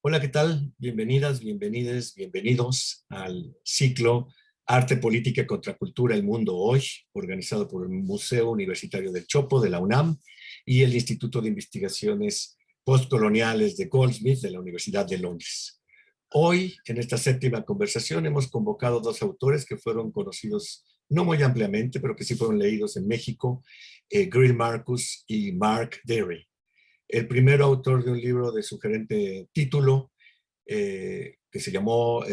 Hola, ¿qué tal? Bienvenidas, bienvenides, bienvenidos al ciclo Arte, política, contracultura, el mundo hoy, organizado por el Museo Universitario del Chopo de la UNAM y el Instituto de Investigaciones Postcoloniales de Goldsmith de la Universidad de Londres. Hoy, en esta séptima conversación, hemos convocado dos autores que fueron conocidos no muy ampliamente, pero que sí fueron leídos en México, Greil Marcus y Mark Dery. El primero autor de un libro de sugerente título, que se llamó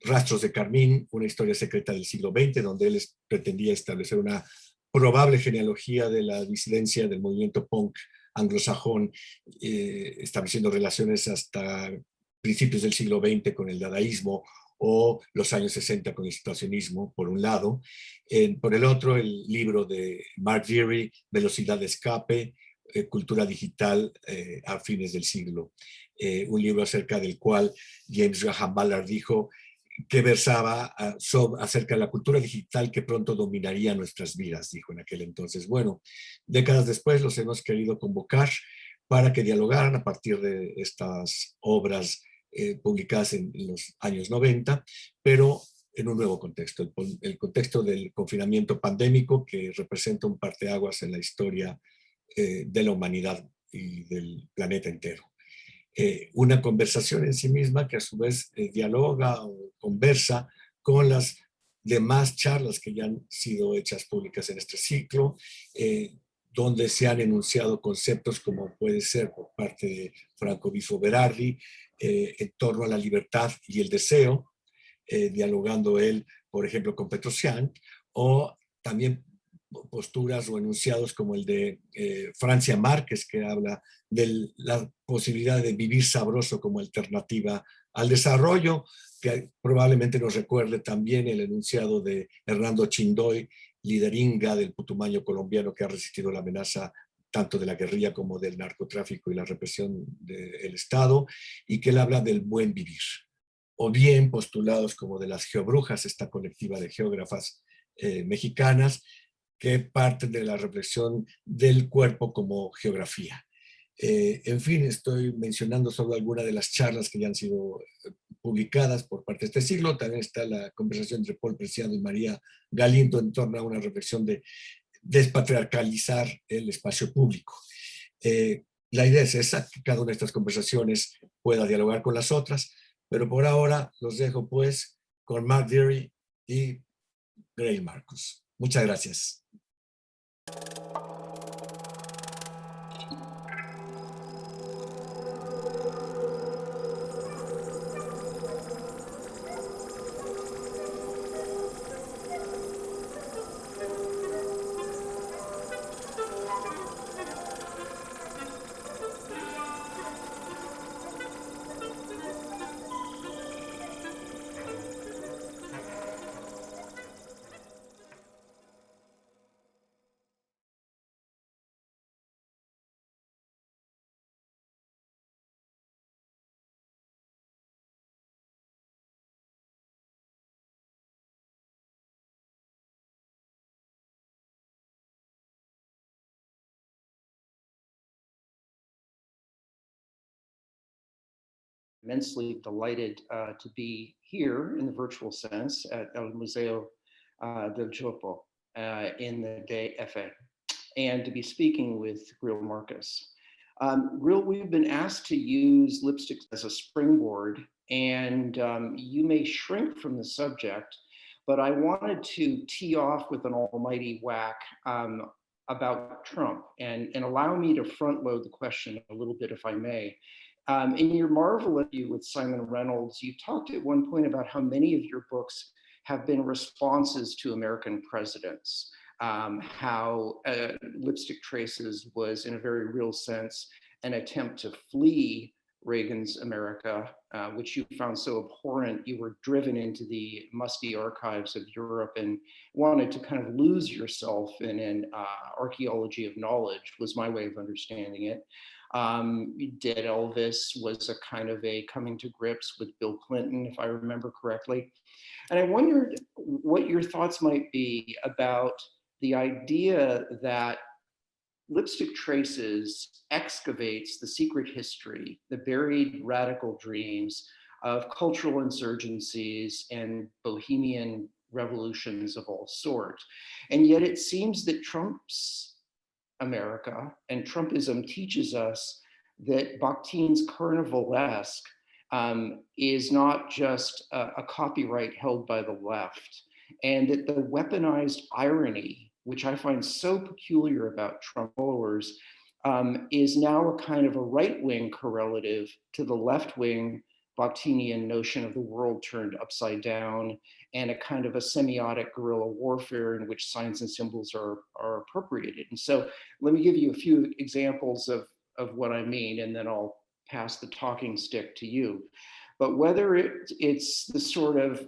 Rastros de Carmín, una historia secreta del siglo XX, donde él pretendía establecer una probable genealogía de la disidencia del movimiento punk anglosajón, estableciendo relaciones hasta principios del siglo XX con el dadaísmo o los años 60 con el situacionismo, por un lado. Por el otro, el libro de Mark Dery, Velocidad de escape, cultura digital a fines del siglo. Un libro acerca del cual James Graham Ballard dijo que versaba acerca de la cultura digital que pronto dominaría nuestras vidas, dijo en aquel entonces. Bueno, décadas después los hemos querido convocar para que dialogaran a partir de estas obras publicadas en los años 90, pero en un nuevo contexto, el contexto del confinamiento pandémico que representa un parteaguas en la historia de la humanidad y del planeta entero. Una conversación en sí misma que a su vez dialoga o conversa con las demás charlas que ya han sido hechas públicas en este ciclo, donde se han enunciado conceptos como puede ser por parte de Franco Bifo Berardi, en torno a la libertad y el deseo, dialogando él, por ejemplo, con Petrosian, o también posturas o enunciados como el de Francia Márquez, que habla de la posibilidad de vivir sabroso como alternativa al desarrollo, que probablemente nos recuerde también el enunciado de Hernando Chindoy, lideringa del Putumayo colombiano que ha resistido la amenaza tanto de la guerrilla como del narcotráfico y la represión del Estado, y que él habla del buen vivir. O bien postulados como de las geobrujas, esta colectiva de geógrafas mexicanas, que parten de la reflexión del cuerpo como geografía. En fin, estoy mencionando solo algunas de las charlas que ya han sido publicadas por parte de este siglo. También está la conversación entre Paul Preciado y María Galindo en torno a una reflexión de despatriarcalizar el espacio público. La idea es esa, que cada una de estas conversaciones pueda dialogar con las otras, pero por ahora los dejo pues con Mark Dery y Greil Marcus. Muchas gracias. Immensely delighted to be here in the virtual sense at El Museo del Chopo in the DF and to be speaking with Greil Marcus. Greil, we've been asked to use lipstick as a springboard, and you may shrink from the subject, but I wanted to tee off with an almighty whack about Trump and allow me to front load the question a little bit, if I may. In your Marvel interview with Simon Reynolds, you talked at one point about how many of your books have been responses to American presidents, how Lipstick Traces was, in a very real sense, an attempt to flee Reagan's America, which you found so abhorrent. You were driven into the musty archives of Europe and wanted to kind of lose yourself in an archaeology of knowledge, was my way of understanding it. Dead Elvis was a kind of a coming to grips with Bill Clinton, if I remember correctly. And I wondered what your thoughts might be about the idea that Lipstick Traces excavates the secret history, the buried radical dreams of cultural insurgencies and bohemian revolutions of all sorts. And yet it seems that Trump's America and Trumpism teaches us that Bakhtin's carnivalesque is not just a copyright held by the left, and that the weaponized irony, which I find so peculiar about Trump followers, is now a kind of a right-wing correlative to the left-wing Bakhtinian notion of the world turned upside down, and a kind of a semiotic guerrilla warfare in which signs and symbols are appropriated. And so let me give you a few examples of what I mean, and then I'll pass the talking stick to you. But whether it's the sort of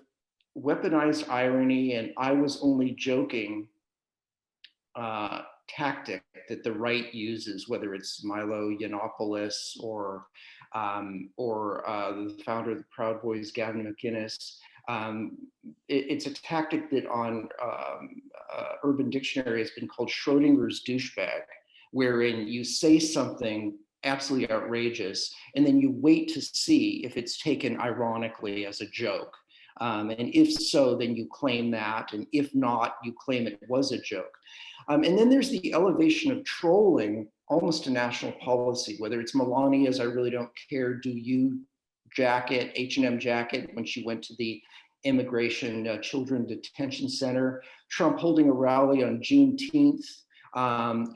weaponized irony and I was only joking tactic that the right uses, whether it's Milo Yiannopoulos or the founder of the Proud Boys, Gavin McInnes. It's a tactic that on Urban Dictionary has been called Schrodinger's douchebag, wherein you say something absolutely outrageous and then you wait to see if it's taken ironically as a joke. And if so, then you claim that. And if not, you claim it was a joke. And then there's the elevation of trolling almost to national policy, whether it's Melania's I really don't care, do you jacket, H&M jacket, when she went to the immigration children detention center, Trump holding a rally on Juneteenth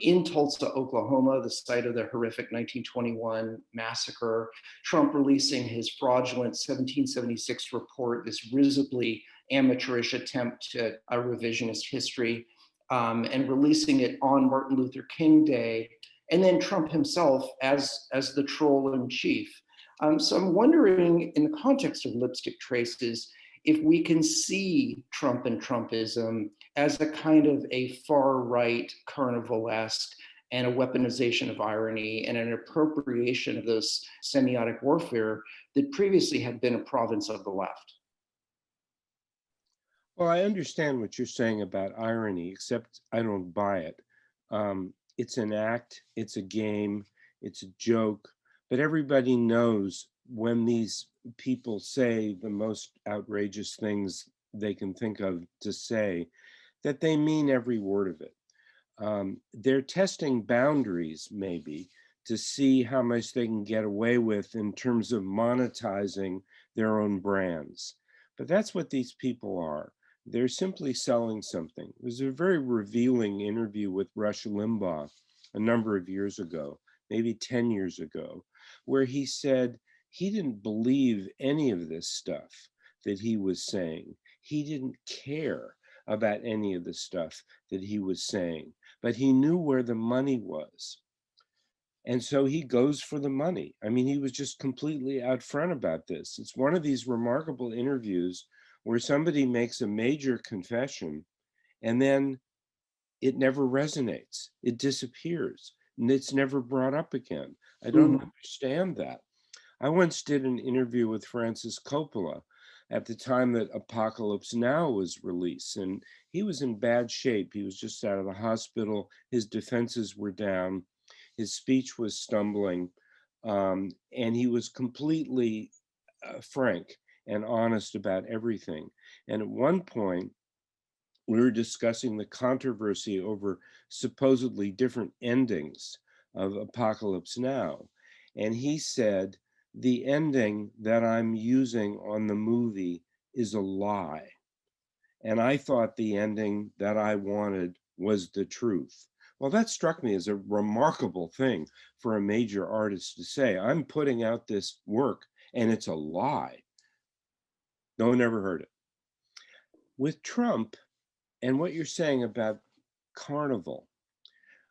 in Tulsa, Oklahoma, the site of the horrific 1921 massacre, Trump releasing his fraudulent 1776 report, this risibly amateurish attempt at a revisionist history, and releasing it on Martin Luther King Day, and then Trump himself as the troll in chief. So I'm wondering, in the context of Lipstick Traces, if we can see Trump and Trumpism as a kind of a far-right carnivalesque and a weaponization of irony and an appropriation of this semiotic warfare that previously had been a province of the left. Well, I understand what you're saying about irony, except I don't buy it. It's an act, it's a game, it's a joke, but everybody knows when these people say the most outrageous things they can think of to say, that they mean every word of it. They're testing boundaries, maybe, to see how much they can get away with in terms of monetizing their own brands. But that's what these people are. They're simply selling something. It was a very revealing interview with Rush Limbaugh a number of years ago, maybe 10 years ago, where he said he didn't believe any of this stuff that he was saying. He didn't care about any of the stuff that he was saying, but he knew where the money was. And so he goes for the money. I mean, he was just completely out front about this. It's one of these remarkable interviews where somebody makes a major confession and then it never resonates. It disappears and it's never brought up again. I don't understand that. I once did an interview with Francis Coppola at the time that Apocalypse Now was released, and he was in bad shape. He was just out of the hospital. His defenses were down. His speech was stumbling, and he was completely frank and honest about everything. And at one point, we were discussing the controversy over supposedly different endings of Apocalypse Now. And he said, the ending that I'm using on the movie is a lie. And I thought the ending that I wanted was the truth. Well, that struck me as a remarkable thing for a major artist to say. I'm putting out this work and it's a lie. No one ever heard it. With Trump and what you're saying about carnival,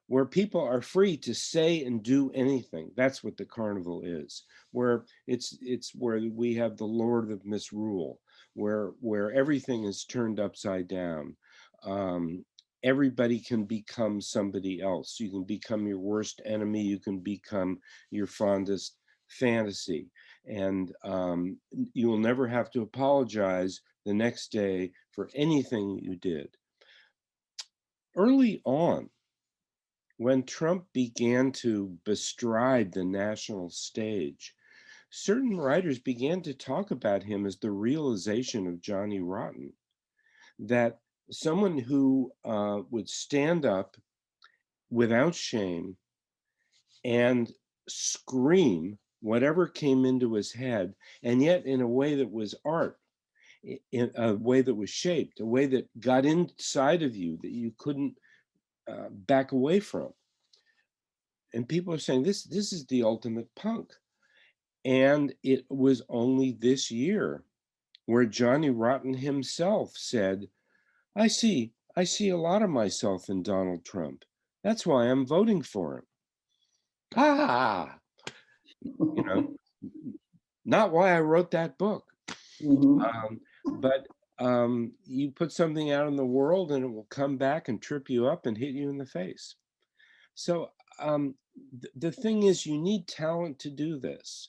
where people are free to say and do anything. That's what the carnival is, where it's where we have the Lord of Misrule, where everything is turned upside down. everybody can become somebody else. You can become your worst enemy. You can become your fondest fantasy. And you will never have to apologize the next day for anything you did. Early on, when Trump began to bestride the national stage, certain writers began to talk about him as the realization of Johnny Rotten, that someone who would stand up without shame and scream whatever came into his head, and yet in a way that was art, in a way that was shaped, a way that got inside of you that you couldn't back away from. And people are saying this is the ultimate punk. And it was only this year where Johnny Rotten himself said, I see a lot of myself in Donald Trump. That's why I'm voting for him. Ah, you know, not why I wrote that book. But you put something out in the world and it will come back and trip you up and hit you in the face. So the thing is, you need talent to do this.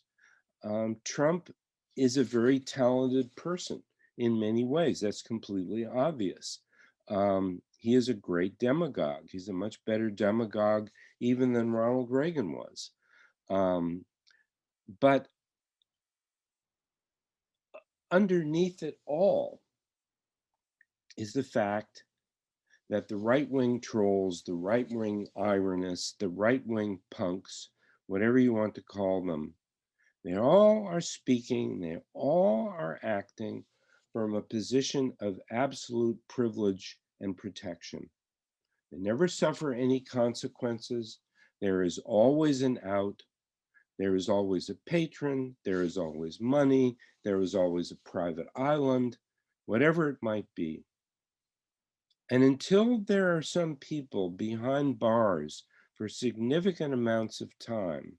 Trump is a very talented person in many ways. That's completely obvious. He is a great demagogue. He's a much better demagogue even than Ronald Reagan was. But underneath it all is the fact that the right-wing trolls, the right-wing ironists, the right-wing punks, whatever you want to call them, they all are speaking, they all are acting from a position of absolute privilege and protection. They never suffer any consequences. There is always an out. There is always a patron. There is always money. There is always a private island, whatever it might be. And until there are some people behind bars for significant amounts of time,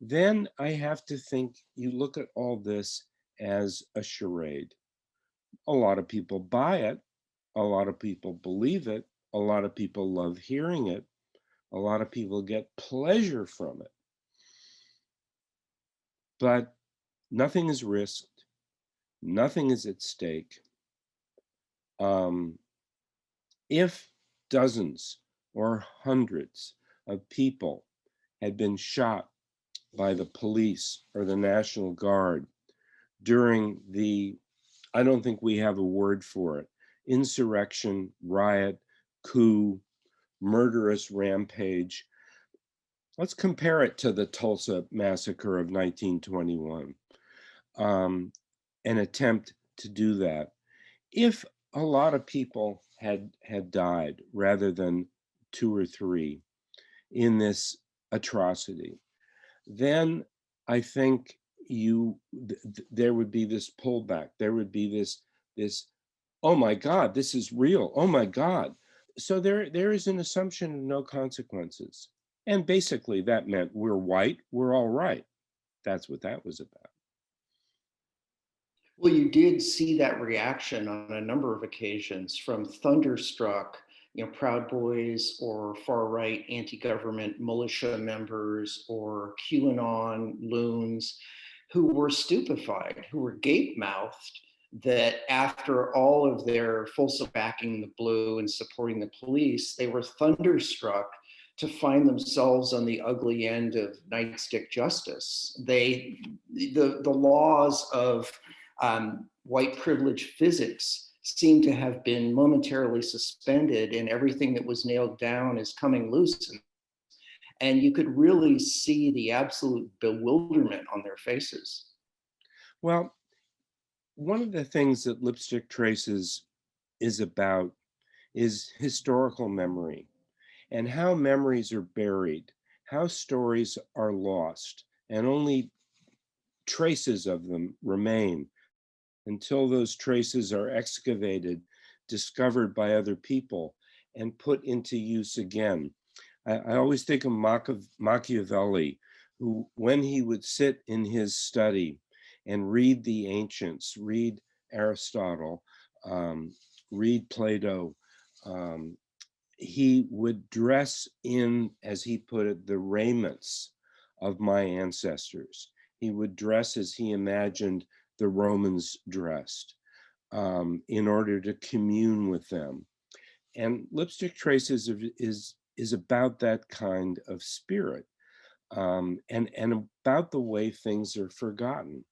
then I have to think you look at all this as a charade. A lot of people buy it. A lot of people believe it. A lot of people love hearing it. A lot of people get pleasure from it. But nothing is risked. Nothing is at stake. If dozens or hundreds of people had been shot by the police or the National Guard during the, I don't think we have a word for it, insurrection, riot, coup, murderous rampage. Let's compare it to the Tulsa massacre of 1921, an attempt to do that. If a lot of people had died rather than 2 or 3 in this atrocity, then I think there would be this pullback. There would be this, oh my God, this is real. Oh my God. So there is an assumption of no consequences. And basically that meant we're white, we're all right. That's what that was about. Well, you did see that reaction on a number of occasions from thunderstruck, Proud Boys or far right anti-government militia members or QAnon loons who were stupefied, who were gape-mouthed that after all of their fulsome backing the blue and supporting the police, they were thunderstruck to find themselves on the ugly end of nightstick justice. The laws of white privilege physics seem to have been momentarily suspended, and everything that was nailed down is coming loose. And you could really see the absolute bewilderment on their faces. Well, one of the things that Lipstick Traces is about is historical memory and how memories are buried, how stories are lost, and only traces of them remain until those traces are excavated, discovered by other people, and put into use again. I always think of Machiavelli, who, when he would sit in his study and read the ancients, read Aristotle, read Plato, he would dress in, as he put it, the raiments of my ancestors. He would dress as he imagined the Romans dressed, in order to commune with them. And Lipstick Traces is about that kind of spirit, and about the way things are forgotten,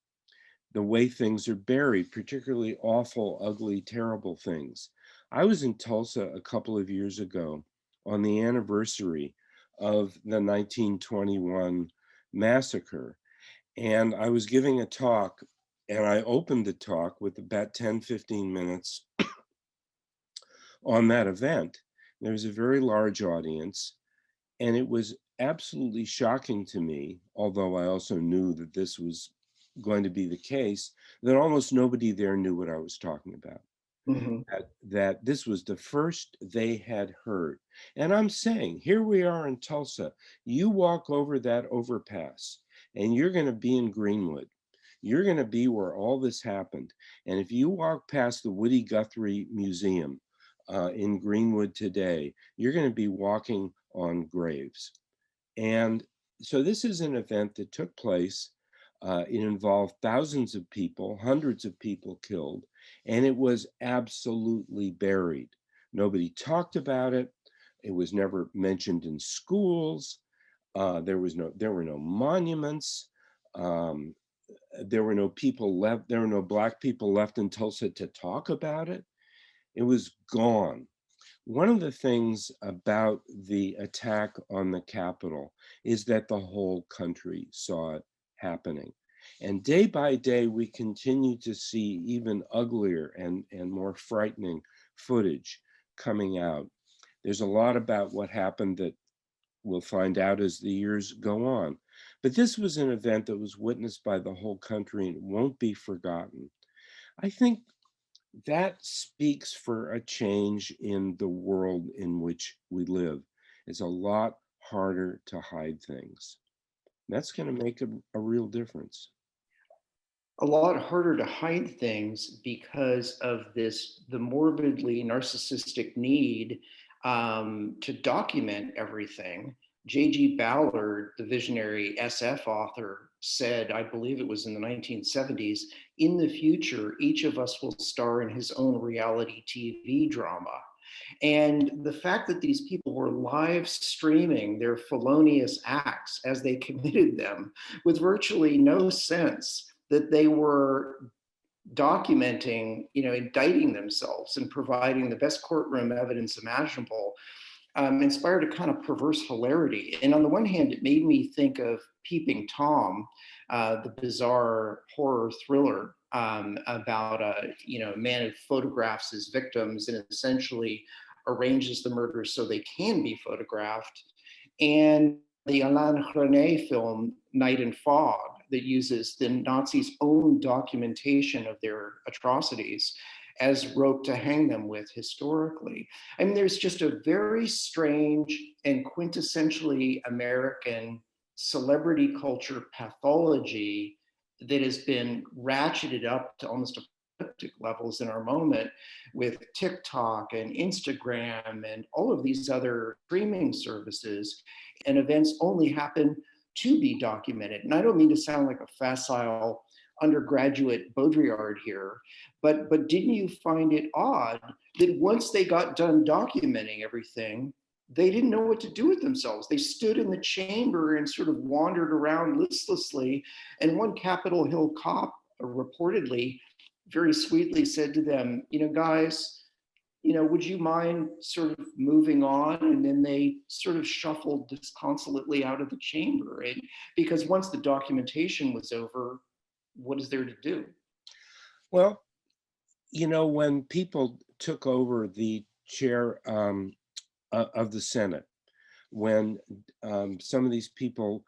the way things are buried, particularly awful, ugly, terrible things. I was in Tulsa a couple of years ago on the anniversary of the 1921 massacre, and I was giving a talk, and I opened the talk with about 10-15 minutes on that event. There was a very large audience, and it was absolutely shocking to me, although I also knew that this was going to be the case, that almost nobody there knew what I was talking about. Mhm. That this was the first they had heard. And I'm saying, here we are in Tulsa. You walk over that overpass, and you're going to be in Greenwood. You're going to be where all this happened. And if you walk past the Woody Guthrie Museum in Greenwood today, you're going to be walking on graves. And so this is an event that took place. It involved thousands of people, hundreds of people killed, and it was absolutely buried. Nobody talked about it. It was never mentioned in schools. There were no monuments. Um, there were no people left. There were no Black people left in Tulsa to talk about it. It was gone. One of the things about the attack on the Capitol is that the whole country saw it happening. And day by day, we continue to see even uglier and more frightening footage coming out. There's a lot about what happened that we'll find out as the years go on. But this was an event that was witnessed by the whole country and won't be forgotten. I think that speaks for a change in the world in which we live. It's a lot harder to hide things. That's going to make a real difference. A lot harder to hide things because of the morbidly narcissistic need to document everything. J.G. Ballard, the visionary SF author, said, I believe it was in the 1970s, in the future, each of us will star in his own reality TV drama. And the fact that these people were live streaming their felonious acts as they committed them with virtually no sense that they were documenting, indicting themselves and providing the best courtroom evidence imaginable, inspired a kind of perverse hilarity. And on the one hand, it made me think of Peeping Tom, the bizarre horror thriller about a man who photographs his victims and essentially arranges the murders so they can be photographed. And the Alain Resnais film, Night and Fog, that uses the Nazis' own documentation of their atrocities as rope to hang them with historically. I mean, there's just a very strange and quintessentially American celebrity culture pathology that has been ratcheted up to almost apocalyptic levels in our moment with TikTok and Instagram and all of these other streaming services, and events only happen to be documented. And I don't mean to sound like a facile undergraduate Baudrillard here, but didn't you find it odd that once they got done documenting everything, they didn't know what to do with themselves? They stood in the chamber and sort of wandered around listlessly. And one Capitol Hill cop reportedly very sweetly said to them, guys, would you mind sort of moving on? And then they sort of shuffled disconsolately out of the chamber. And because once the documentation was over, what is there to do? Well, when people took over the chair of the Senate, when some of these people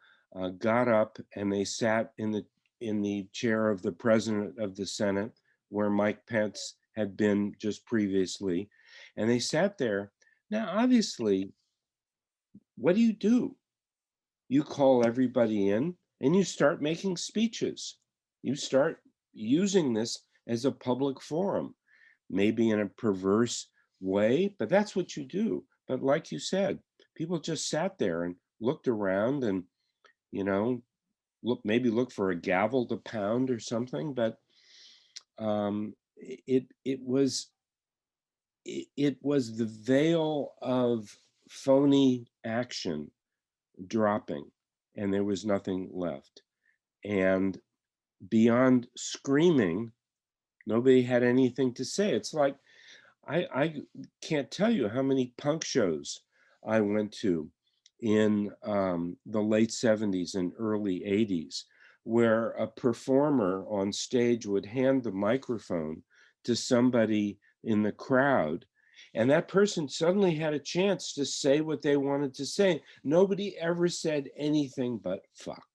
got up and they sat in the chair of the president of the Senate, where Mike Pence had been just previously, and they sat there. Now, obviously, what do? You call everybody in and you start making speeches. You start using this as a public forum, maybe in a perverse way, but that's what you do. But like you said, people just sat there and looked around and, you know, maybe look for a gavel to pound or something. But it was the veil of phony action dropping, and there was nothing left. And beyond screaming, nobody had anything to say. It's like I can't tell you how many punk shows I went to in the late 70s and early 80s, where a performer on stage would hand the microphone to somebody in the crowd, and that person suddenly had a chance to say what they wanted to say. Nobody ever said anything but fuck.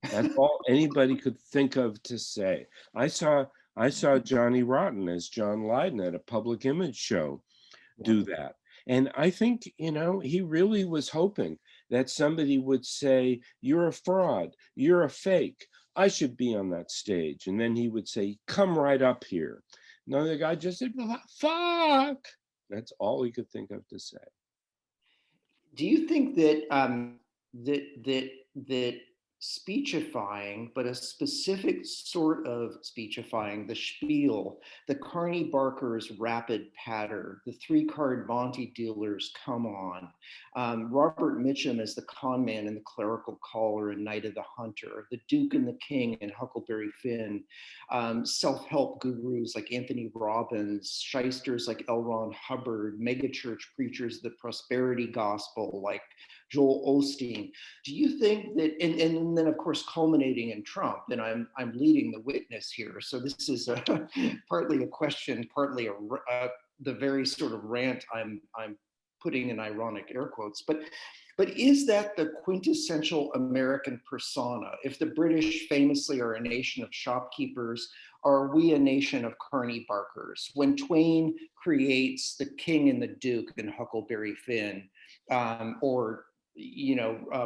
That's all anybody could think of to say. I saw Johnny Rotten as John Lydon at a Public Image show do that. And I think, he really was hoping that somebody would say, "You're a fraud, you're a fake, I should be on that stage." And then he would say, "Come right up here." Another guy just said, "Fuck." That's all he could think of to say. Do you think that that speechifying, but a specific sort of speechifying, the spiel, the Carney Barker's rapid patter, the three-card Monte dealer's come on, Robert Mitchum as the con man in The Clerical Caller and Night of the Hunter, the Duke and the King and Huckleberry Finn, self-help gurus like Anthony Robbins, shysters like L. Ron Hubbard, megachurch preachers of the prosperity gospel like Joel Osteen. Do you think that, and then of course culminating in Trump, and I'm leading the witness here, so this is partly a question, partly the very sort of rant I'm putting in ironic air quotes, but is that the quintessential American persona? If the British famously are a nation of shopkeepers, are we a nation of Carney Barkers? When Twain creates the King and the Duke in Huckleberry Finn, or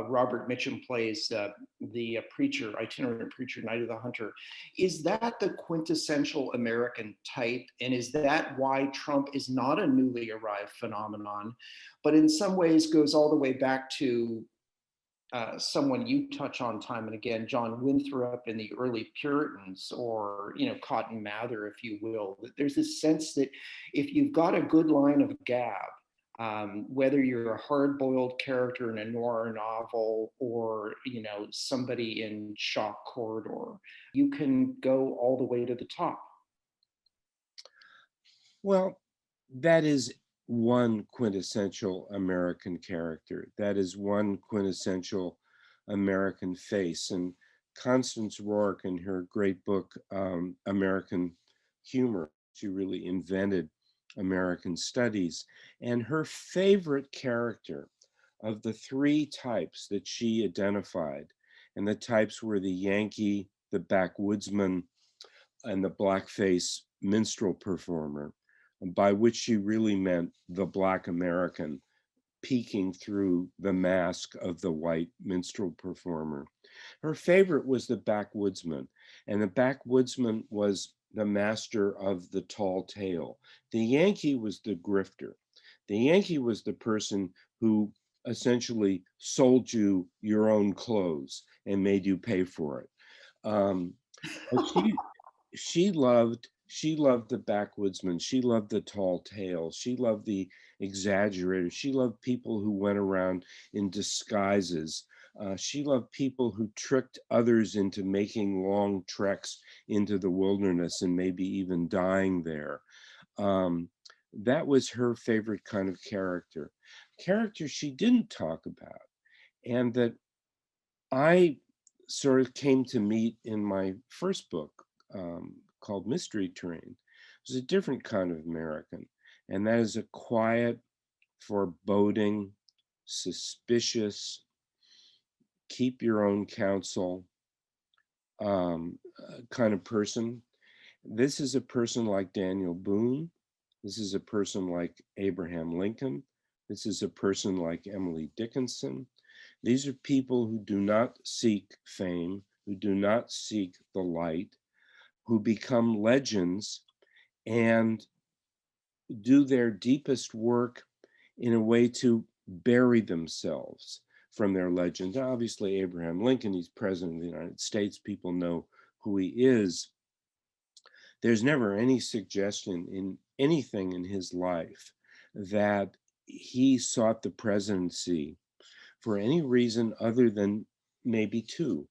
Robert Mitchum plays the preacher, itinerant preacher, Night of the Hunter. Is that the quintessential American type? And is that why Trump is not a newly arrived phenomenon, but in some ways goes all the way back to someone you touch on time and again, John Winthrop and the early Puritans, or Cotton Mather, if you will. That there's this sense that if you've got a good line of gab, whether you're a hard-boiled character in a noir novel or somebody in Shock Corridor, you can go all the way to the top. Well, that is one quintessential American character. That is one quintessential American face. And Constance Rourke, in her great book, American Humor, she really invented American studies. And her favorite character of the three types that she identified, and the types were the Yankee, the backwoodsman, and the blackface minstrel performer, by which she really meant the Black American peeking through the mask of the white minstrel performer. Her favorite was the backwoodsman, and the backwoodsman was the master of the tall tale. The Yankee was the grifter. The Yankee was the person who essentially sold you your own clothes and made you pay for it. But she loved the backwoodsman. She loved the tall tale. She loved the exaggerator. She loved people who went around in disguises. She loved people who tricked others into making long treks into the wilderness and maybe even dying there. That was her favorite kind of character she didn't talk about, and that I sort of came to meet in my first book, called Mystery Train. It was a different kind of American, and that is a quiet, foreboding, suspicious, keep your own counsel kind of person. This is a person like Daniel Boone. This is a person like Abraham Lincoln. This is a person like Emily Dickinson. These are people who do not seek fame, who do not seek the light, who become legends and do their deepest work in a way to bury themselves from their legend. Obviously, Abraham Lincoln, he's president of the United States, people know who he is. There's never any suggestion in anything in his life that he sought the presidency for any reason other than maybe two.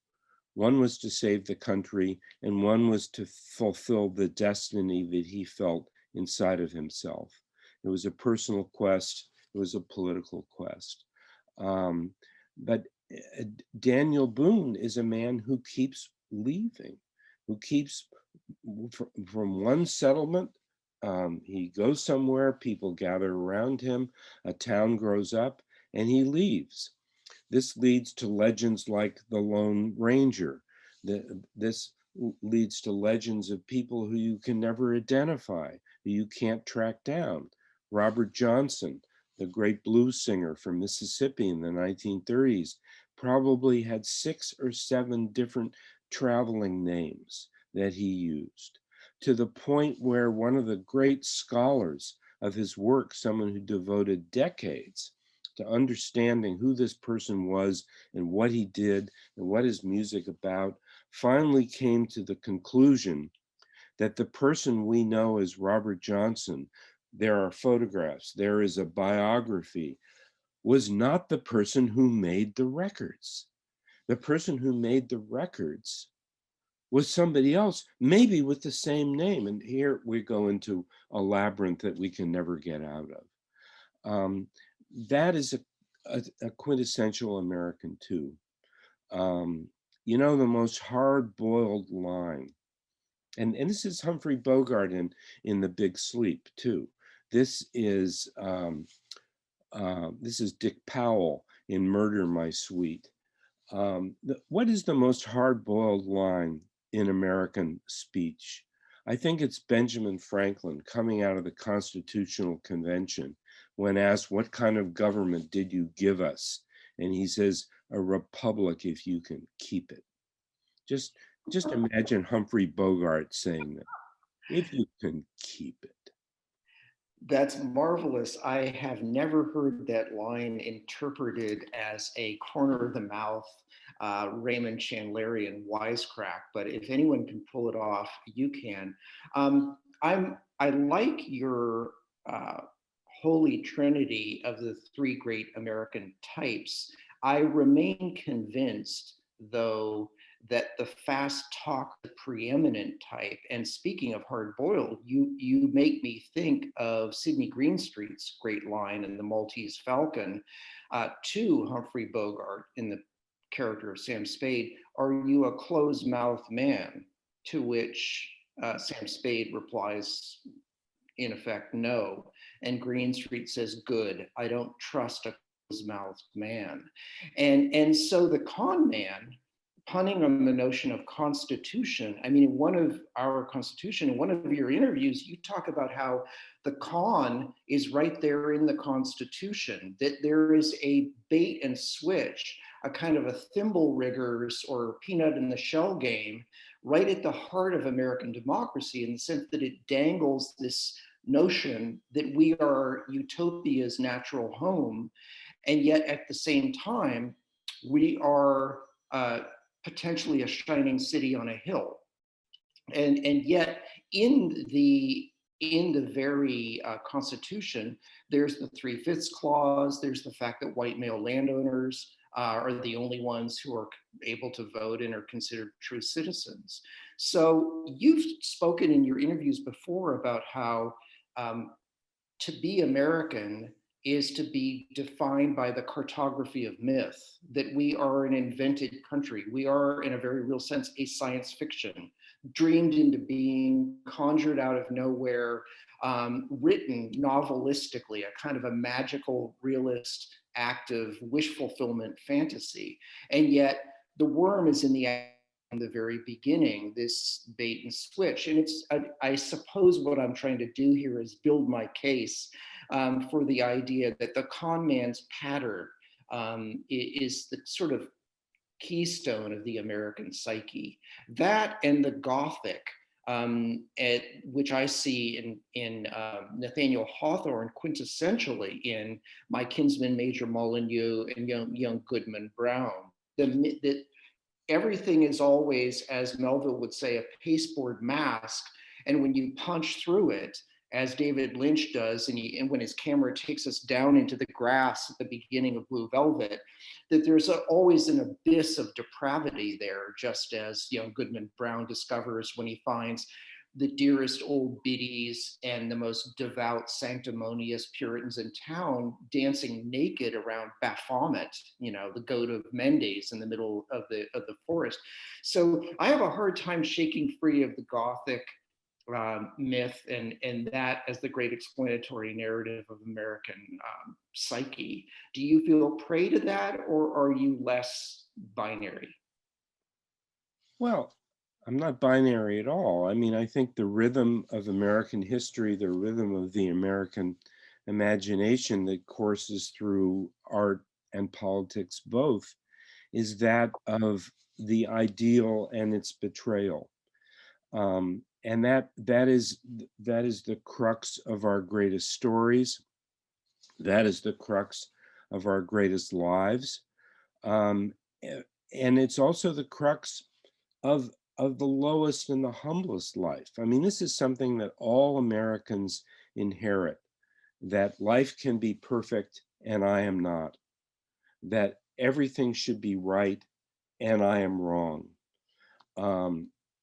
One was to save the country, and one was to fulfill the destiny that he felt inside of himself. It was a personal quest, it was a political quest. But Daniel Boone is a man who keeps leaving, who keeps from one settlement. He goes somewhere, people gather around him, a town grows up, and he leaves. This leads to legends like the Lone Ranger. This leads to legends of people who you can never identify, who you can't track down. Robert Johnson, the great blues singer from Mississippi in the 1930s, probably had 6 or 7 different traveling names that he used, to the point where one of the great scholars of his work, someone who devoted decades to understanding who this person was and what he did and what his music about, finally came to the conclusion that the person we know as Robert Johnson, there are photographs, there is a biography, was not the person who made the records. The person who made the records was somebody else, maybe with the same name. And here we go into a labyrinth that we can never get out of. That is a quintessential American too. You know, the most hard-boiled line, and this is Humphrey Bogart in The Big Sleep too. This is Dick Powell in Murder, My Sweet. What is the most hard-boiled line in American speech? I think it's Benjamin Franklin coming out of the Constitutional Convention when asked, what kind of government did you give us? And he says, a republic if you can keep it. Just imagine Humphrey Bogart saying that, if you can keep it. That's marvelous. I have never heard that line interpreted as a corner of the mouth Raymond Chandlerian wisecrack, but if anyone can pull it off, you can. I like your holy trinity of the 3 great American types. I remain convinced, though, that the fast talk, the preeminent type, and speaking of hard-boiled, you make me think of Sidney Greenstreet's great line in The Maltese Falcon to Humphrey Bogart in the character of Sam Spade, are you a closed-mouthed man? To which Sam Spade replies, in effect, no. And Greenstreet says, good, I don't trust a closed-mouthed man. And so the con man, punning on the notion of constitution, I mean, in one of our constitution, in one of your interviews, you talk about how the con is right there in the Constitution, that there is a bait and switch, a kind of a thimble riggers or peanut in the shell game right at the heart of American democracy, in the sense that it dangles this notion that we are utopia's natural home, and yet at the same time, we are potentially a shining city on a hill. And yet in the very Constitution, there's the 3/5 clause, there's the fact that white male landowners are the only ones who are able to vote and are considered true citizens. So you've spoken in your interviews before about how to be American is to be defined by the cartography of myth, that we are an invented country. We are, in a very real sense, a science fiction, dreamed into being, conjured out of nowhere, written novelistically, a kind of a magical, realist act of wish fulfillment fantasy. And yet the worm is in the very beginning, this bait and switch. And it's, I suppose what I'm trying to do here is build my case for the idea that the con man's pattern is the sort of keystone of the American psyche. That and the Gothic which I see in Nathaniel Hawthorne quintessentially in My Kinsman Major Molyneux and young Goodman Brown. That everything is always, as Melville would say, a pasteboard mask, and when you punch through it, as David Lynch does, and when his camera takes us down into the grass at the beginning of Blue Velvet, that there's always an abyss of depravity there, just as young Goodman Brown discovers when he finds the dearest old biddies and the most devout, sanctimonious Puritans in town dancing naked around Baphomet, the goat of Mendes in the middle of the forest. So I have a hard time shaking free of the Gothic myth and that as the great explanatory narrative of American psyche. Do you feel prey to that, or are you less binary? Well, I'm not binary at all. I mean, I think the rhythm of American history, the rhythm of the American imagination that courses through art and politics both, is that of the ideal and its betrayal. And that is the crux of our greatest stories. That is the crux of our greatest lives. And it's also the crux of the lowest and the humblest life. I mean, this is something that all Americans inherit, that life can be perfect and I am not, that everything should be right and I am wrong.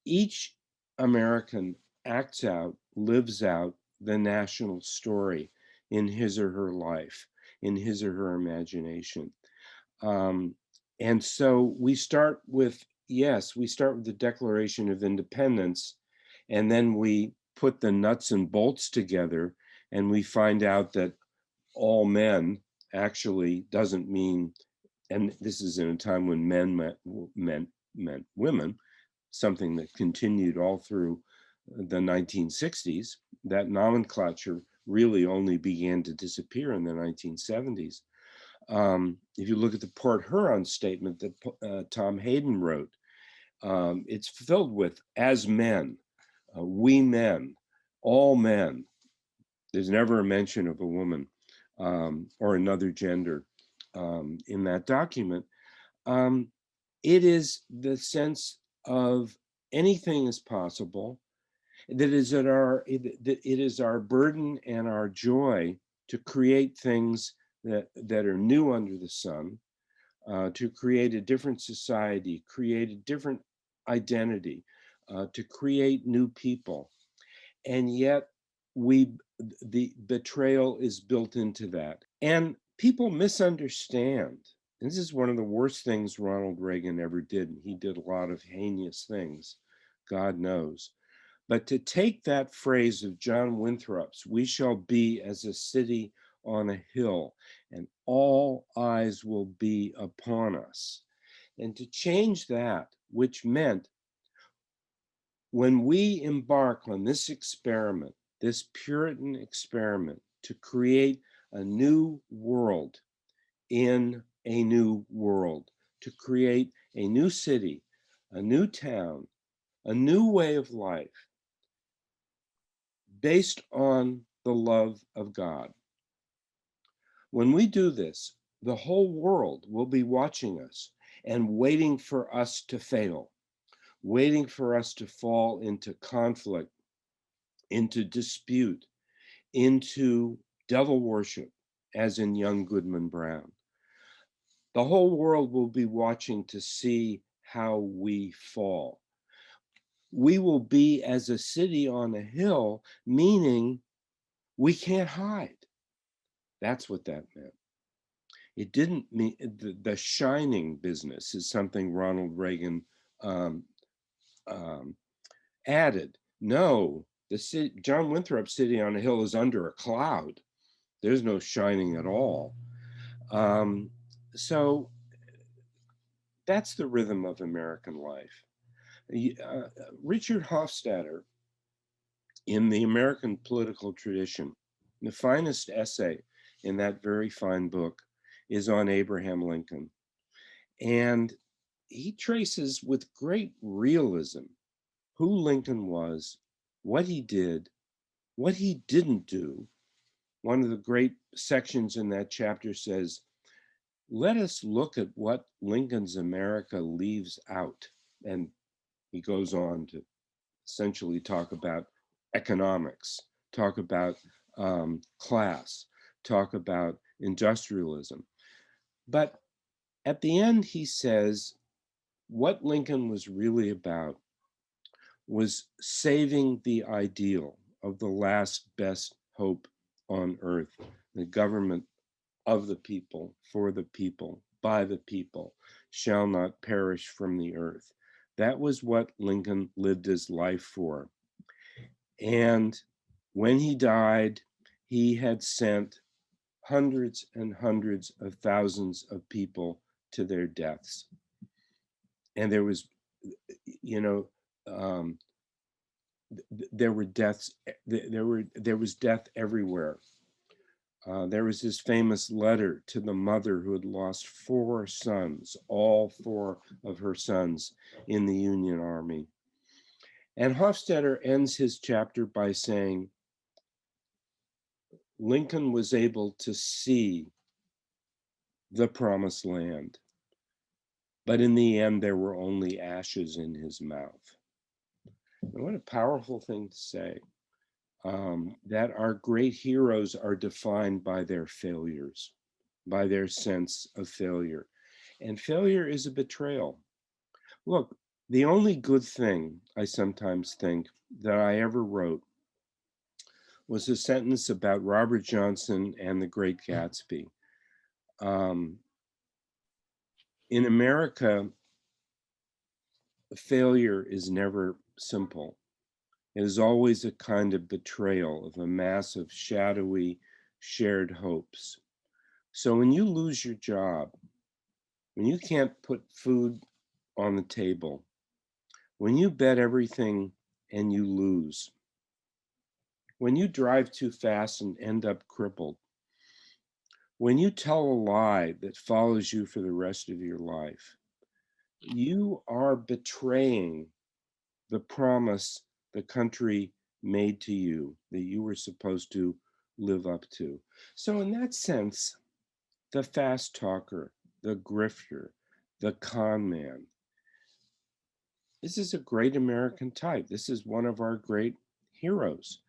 Each American acts out, lives out the national story in his or her life, in his or her imagination. And so we start with the Declaration of Independence, and then we put the nuts and bolts together, and we find out that all men actually doesn't mean, and this is in a time when men meant women, something that continued all through the 1960s. That nomenclature really only began to disappear in the 1970s. If you look at the Port Huron statement that Tom Hayden wrote, it's filled with as men, we men, all men. There's never a mention of a woman or another gender in that document. It is the sense of anything is possible. That it is our burden and our joy to create things that are new under the sun, to create a different society, create a different identity, to create new people. And yet the betrayal is built into that. And people misunderstand. This is one of the worst things Ronald Reagan ever did. And he did a lot of heinous things, God knows. But to take that phrase of John Winthrop's, we shall be as a city on a hill, and all eyes will be upon us. And to change that, which meant when we embark on this experiment, this Puritan experiment to create a new world in a new world, to create a new city, a new town, a new way of life based on the love of God. When we do this, the whole world will be watching us and waiting for us to fail, waiting for us to fall into conflict, into dispute, into devil worship, as in young Goodman Brown. The whole world will be watching to see how we fall. We will be as a city on a hill, meaning we can't hide. That's what that meant. It didn't mean the shining business is something Ronald Reagan added. No, the city, John Winthrop's city on a hill is under a cloud. There's no shining at all. So that's the rhythm of American life. Richard Hofstadter, in the American political tradition, the finest essay in that very fine book is on Abraham And he traces with great realism who Lincoln was, what he did, what he didn't do. One of the great sections in that chapter says, let us look at what Lincoln's America leaves out. And he goes on to essentially talk about economics, talk about class, talk about industrialism. But at the end, he says, what Lincoln was really about was saving the ideal of the last best hope on earth, the government of the people, for the people, by the people, shall not perish from the earth. That was what Lincoln lived his life for. And when he died, he had sent hundreds and hundreds of thousands of people to their deaths. And there was, you know, there were deaths, there was death everywhere. There was this famous letter to the mother who had lost 4 sons, all 4 of her sons in the Union Army. And Hofstadter ends his chapter by saying, Lincoln was able to see the promised land, but in the end, there were only ashes in his mouth. And what a powerful thing to say. That our great heroes are defined by their failures, by their sense of failure. And failure is a betrayal. Look, the only good thing I sometimes think that I ever wrote was a sentence about Robert Johnson and The Great Gatsby. In America, failure is never simple. It is always a kind of betrayal of a mass of shadowy, shared hopes. So when you lose your job, when you can't put food on the table, when you bet everything and you lose, when you drive too fast and end up crippled, when you tell a lie that follows you for the rest of your life, you are betraying the promise the country made to you that you were supposed to live up to. So in that sense, the fast talker, the grifter, the con man, this is a great American type. This is one of our great heroes.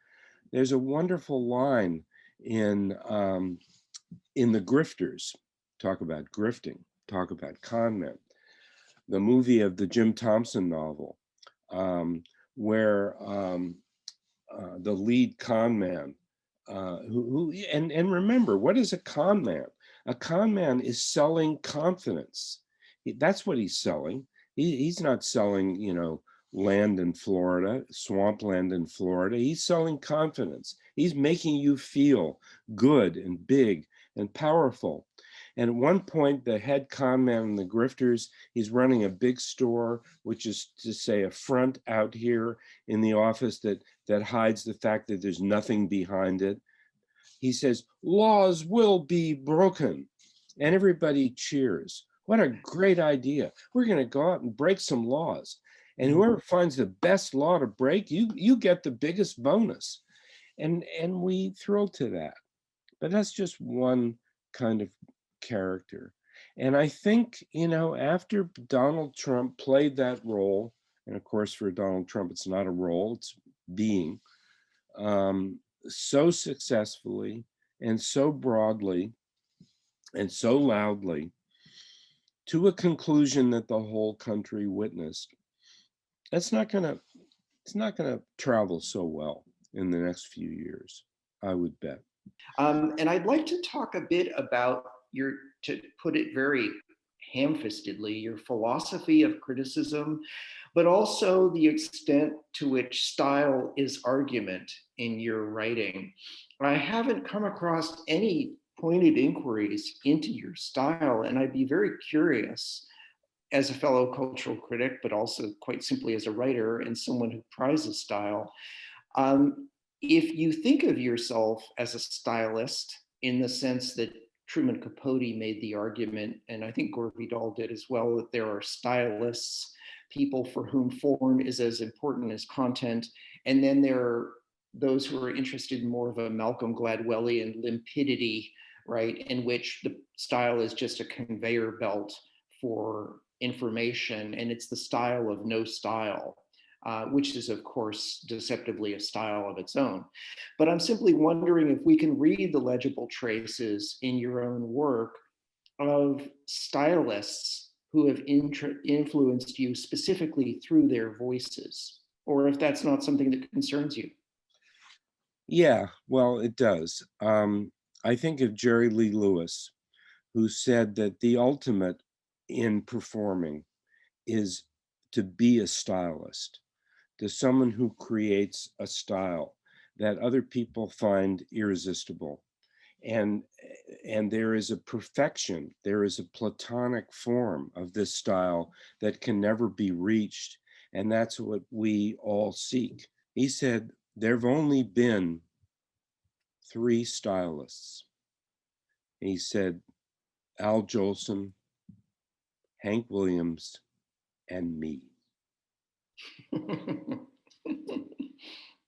There's a wonderful line in The Grifters, talk about grifting, talk about con men, the movie of the Jim Thompson novel, where the lead con man, and remember, what is a con man? A con man is selling confidence. That's what he's selling. He's not selling, you know, land in Florida, swampland in Florida. He's selling confidence. He's making you feel good and big and powerful. And at one point, the head con man in The Grifters, he's running a big store, which is to say a front out here in the office that hides the fact that there's nothing behind it. He says, laws will be broken. And everybody cheers. What a great idea. We're going to go out and break some laws. And whoever finds the best law to break, you get the biggest bonus. And we thrilled to that. But that's just one kind of character. And I think, you know, after Donald Trump played that role, and of course for Donald Trump, it's not a role, it's being, so successfully and so broadly and so loudly, to a conclusion that the whole country witnessed, it's not gonna travel so well in the next few years, I would bet. And I'd like to talk a bit about your, to put it very ham-fistedly, your philosophy of criticism, but also the extent to which style is argument in your writing. I haven't come across any pointed inquiries into your style, and I'd be very curious, as a fellow cultural critic, but also quite simply as a writer and someone who prizes style, if you think of yourself as a stylist in the sense that Truman Capote made the argument, and I think Gore Vidal did as well, that there are stylists, people for whom form is as important as content. And then there are those who are interested in more of a Malcolm Gladwellian limpidity, right, in which the style is just a conveyor belt for information, and it's the style of no style, which is, of course, deceptively a style of its own. But I'm simply wondering if we can read the legible traces in your own work of stylists who have influenced you specifically through their voices, or if that's not something that concerns you. Yeah, well, it does. I think of Jerry Lee Lewis, who said that the ultimate in performing is to be a stylist, to someone who creates a style that other people find irresistible. And there is a perfection, there is a platonic form of this style that can never be reached. And that's what we all seek. He said, there have only been 3 stylists. He said, Al Jolson, Hank Williams, and me.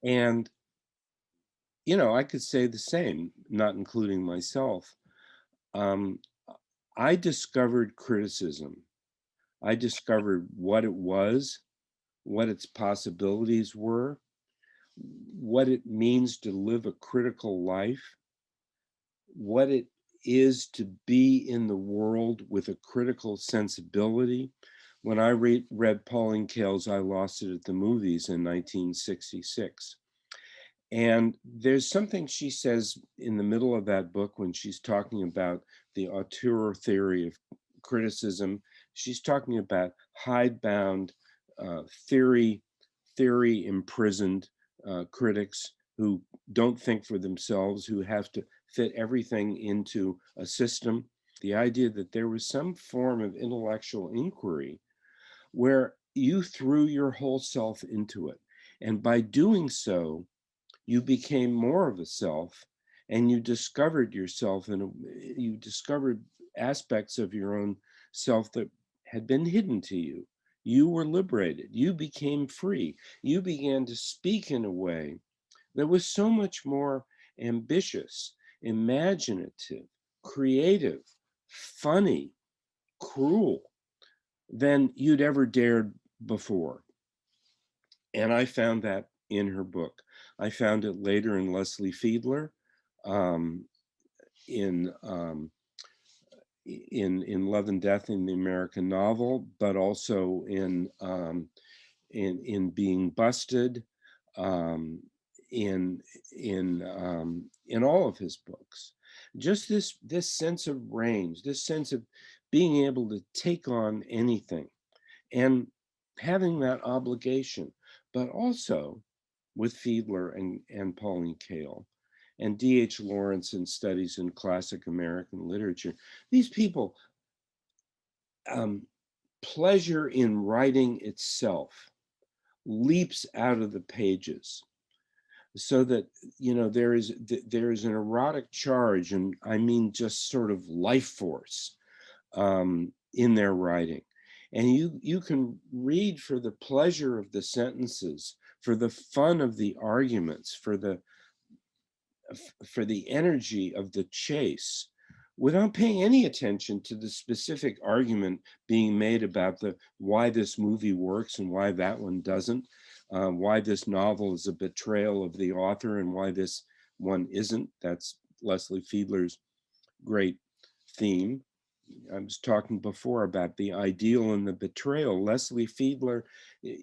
And, you know, I could say the same, not including myself. I discovered criticism. I discovered what it was, what its possibilities were, what it means to live a critical life, what it is to be in the world with a critical sensibility. When I read Pauline Kael's I Lost It at the Movies in 1966. And there's something she says in the middle of that book when she's talking about the auteur theory of criticism. She's talking about hidebound, theory imprisoned critics who don't think for themselves, who have to fit everything into a system. The idea that there was some form of intellectual inquiry where you threw your whole self into it. And by doing so, you became more of a self, and you discovered yourself, and you discovered aspects of your own self that had been hidden to you. You were liberated. You became free. You began to speak in a way that was so much more ambitious, imaginative, creative, funny, cruel than you'd ever dared before. And I found that in her book. I found it later in Leslie Fiedler, um, in Love and Death in the American Novel, but also in Being Busted, um, in all of his books. Just this sense of range, this sense of being able to take on anything, and having that obligation, but also with Fiedler and Pauline Kael and D.H. Lawrence in Studies in Classic American Literature. These people, pleasure in writing itself leaps out of the pages, so that, you know, there is an erotic charge, and I mean just sort of life force in their writing. And you can read for the pleasure of the sentences, for the fun of the arguments, for the energy of the chase, without paying any attention to the specific argument being made about why this movie works and why that one doesn't, why this novel is a betrayal of the author and why this one isn't. That's Leslie Fiedler's great theme. I was talking before about the ideal and the betrayal. Leslie Fiedler,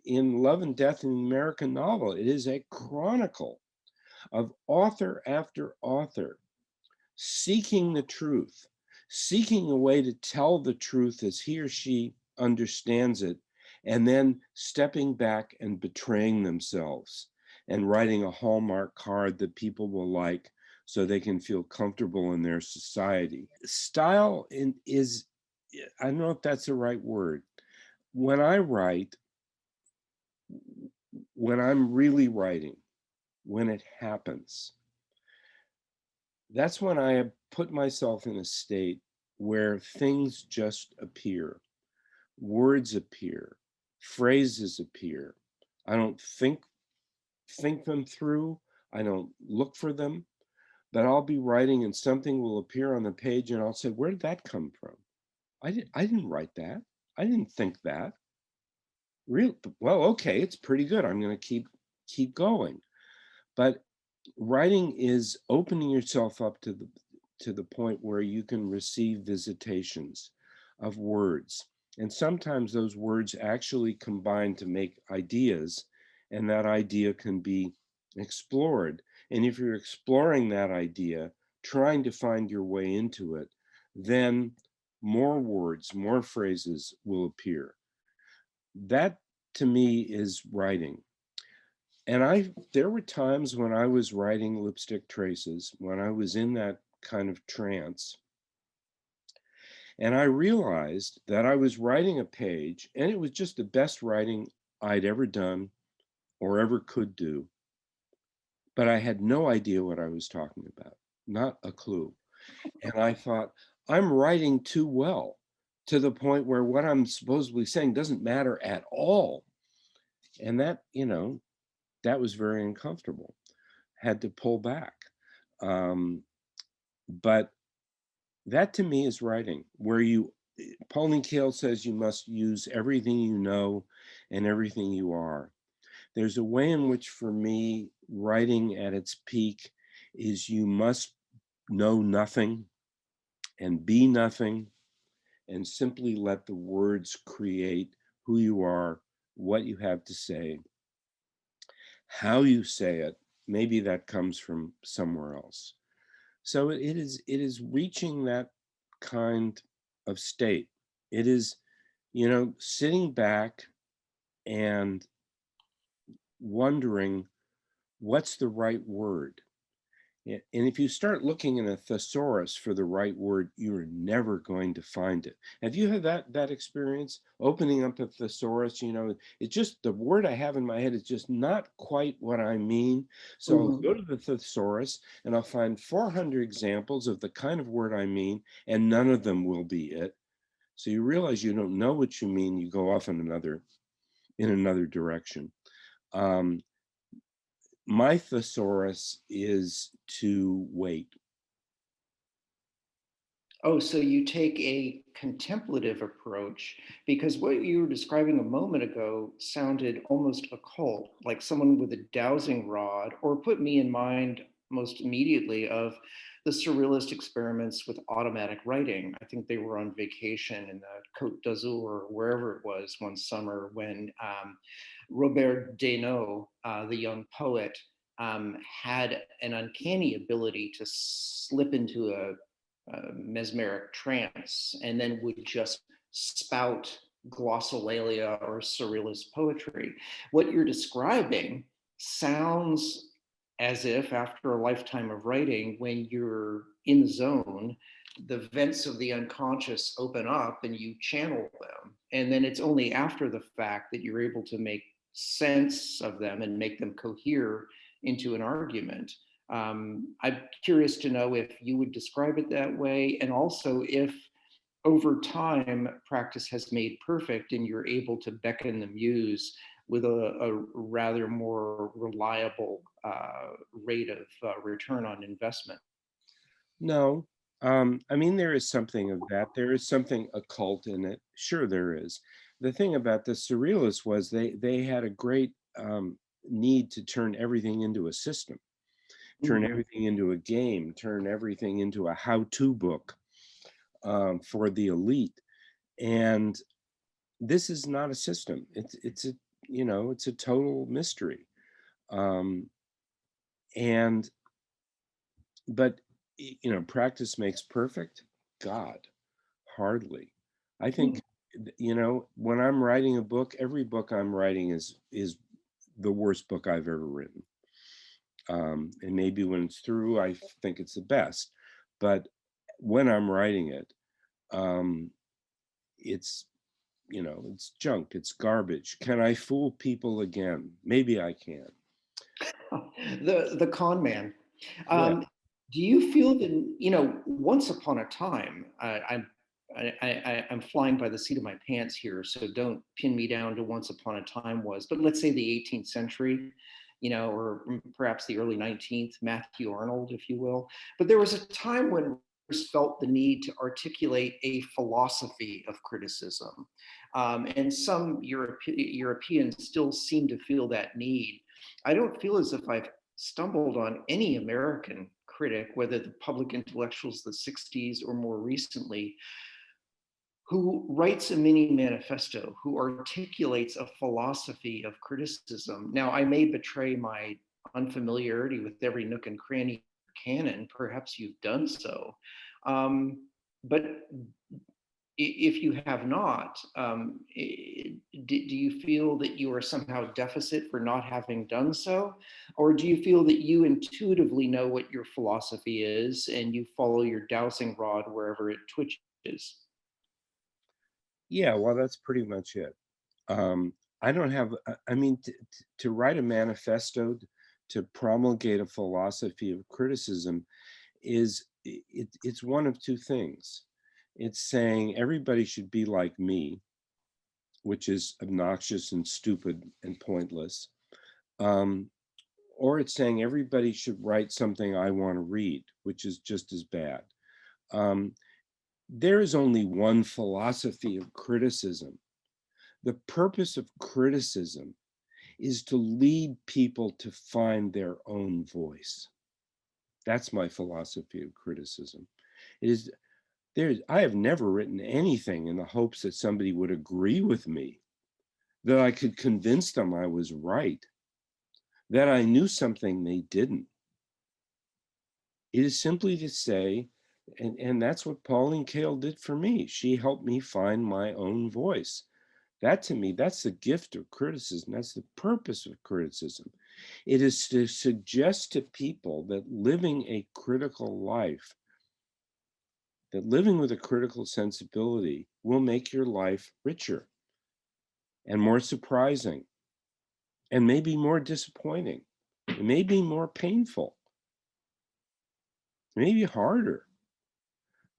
in Love and Death in the American Novel, it is a chronicle of author after author seeking the truth, seeking a way to tell the truth as he or she understands it, and then stepping back and betraying themselves and writing a Hallmark card that people will like so they can feel comfortable in their society. Style is, I don't know if that's the right word. When I write, when I'm really writing, when it happens, that's when I put myself in a state where things just appear, words appear, phrases appear. I don't think them through. I don't look for them, but I'll be writing and something will appear on the page and I'll say, where did that come from? I didn't write that. I didn't think that. Real well, okay, it's pretty good. I'm going to keep going. But writing is opening yourself up to the point where you can receive visitations of words. And sometimes those words actually combine to make ideas, and that idea can be explored. And if you're exploring that idea, trying to find your way into it, then more words, more phrases will appear. That to me is writing. And there were times when I was writing Lipstick Traces, when I was in that kind of trance, and I realized that I was writing a page and it was just the best writing I'd ever done or ever could do, but I had no idea what I was talking about, not a clue. And I thought, I'm writing too well, to the point where what I'm supposedly saying doesn't matter at all. And that, that was very uncomfortable. Had to pull back. But that to me is writing, where Pauline Kael says you must use everything you know and everything you are. There's a way in which, for me, writing at its peak is you must know nothing and be nothing and simply let the words create who you are, what you have to say, how you say it. Maybe that comes from somewhere else. So it is reaching that kind of state. It is, sitting back and wondering what's the right word. And if you start looking in a thesaurus for the right word, you're never going to find it. Have you had that experience? Opening up a thesaurus, it's just the word I have in my head is just not quite what I mean. So I'll go to the thesaurus and I'll find 400 examples of the kind of word I mean, and none of them will be it. So you realize you don't know what you mean, you go off in another direction. My thesaurus is to wait. Oh, so you take a contemplative approach, because what you were describing a moment ago sounded almost occult, like someone with a dowsing rod, or put me in mind most immediately of the surrealist experiments with automatic writing. I think they were on vacation in the Côte d'Azur or wherever it was one summer when Robert Desnos, the young poet, had an uncanny ability to slip into a mesmeric trance and then would just spout glossolalia or surrealist poetry. What you're describing sounds as if, after a lifetime of writing, when you're in the zone, the vents of the unconscious open up and you channel them. And then it's only after the fact that you're able to make sense of them and make them cohere into an argument. I'm curious to know if you would describe it that way, and also if over time practice has made perfect and you're able to beckon the muse with a rather more reliable rate of return on investment. No, I mean, there is something of that. There is something occult in it. Sure, there is. The thing about the surrealists was they had a great need to turn everything into a system, turn everything into a game, turn everything into a how-to book for the elite. And this is not a system. It's a total mystery. And but practice makes perfect. God, hardly. I think when I'm writing a book, every book I'm writing is the worst book I've ever written. And maybe when it's through, I think it's the best. But when I'm writing it, it's it's junk, it's garbage. Can I fool people again? Maybe I can. The con man. Yeah. Do you feel that, once upon a time, I'm I'm flying by the seat of my pants here, so don't pin me down to once upon a time was, but let's say the 18th century, or perhaps the early 19th, Matthew Arnold, if you will. But there was a time when writers felt the need to articulate a philosophy of criticism. And some Europeans still seem to feel that need. I don't feel as if I've stumbled on any American critic, whether the public intellectuals of the 60s or more recently, who writes a mini manifesto, who articulates a philosophy of criticism. Now, I may betray my unfamiliarity with every nook and cranny canon. Perhaps you've done so. But if you have not, do you feel that you are somehow deficit for not having done so? Or do you feel that you intuitively know what your philosophy is and you follow your dowsing rod wherever it twitches? Yeah, well, that's pretty much it. I don't have, I mean, to write a manifesto, to promulgate a philosophy of criticism it's one of two things. It's saying everybody should be like me, which is obnoxious and stupid and pointless. Or it's saying everybody should write something I want to read, which is just as bad. There is only one philosophy of criticism. The purpose of criticism is to lead people to find their own voice. That's my philosophy of criticism. I have never written anything in the hopes that somebody would agree with me, that I could convince them I was right, that I knew something they didn't. It is simply to say, and that's what Pauline Kael did for me. She helped me find my own voice. That, to me, that's the gift of criticism. That's the purpose of criticism. It is to suggest to people that living a critical life, that living with a critical sensibility will make your life richer and more surprising and maybe more disappointing. It may be more painful, maybe harder,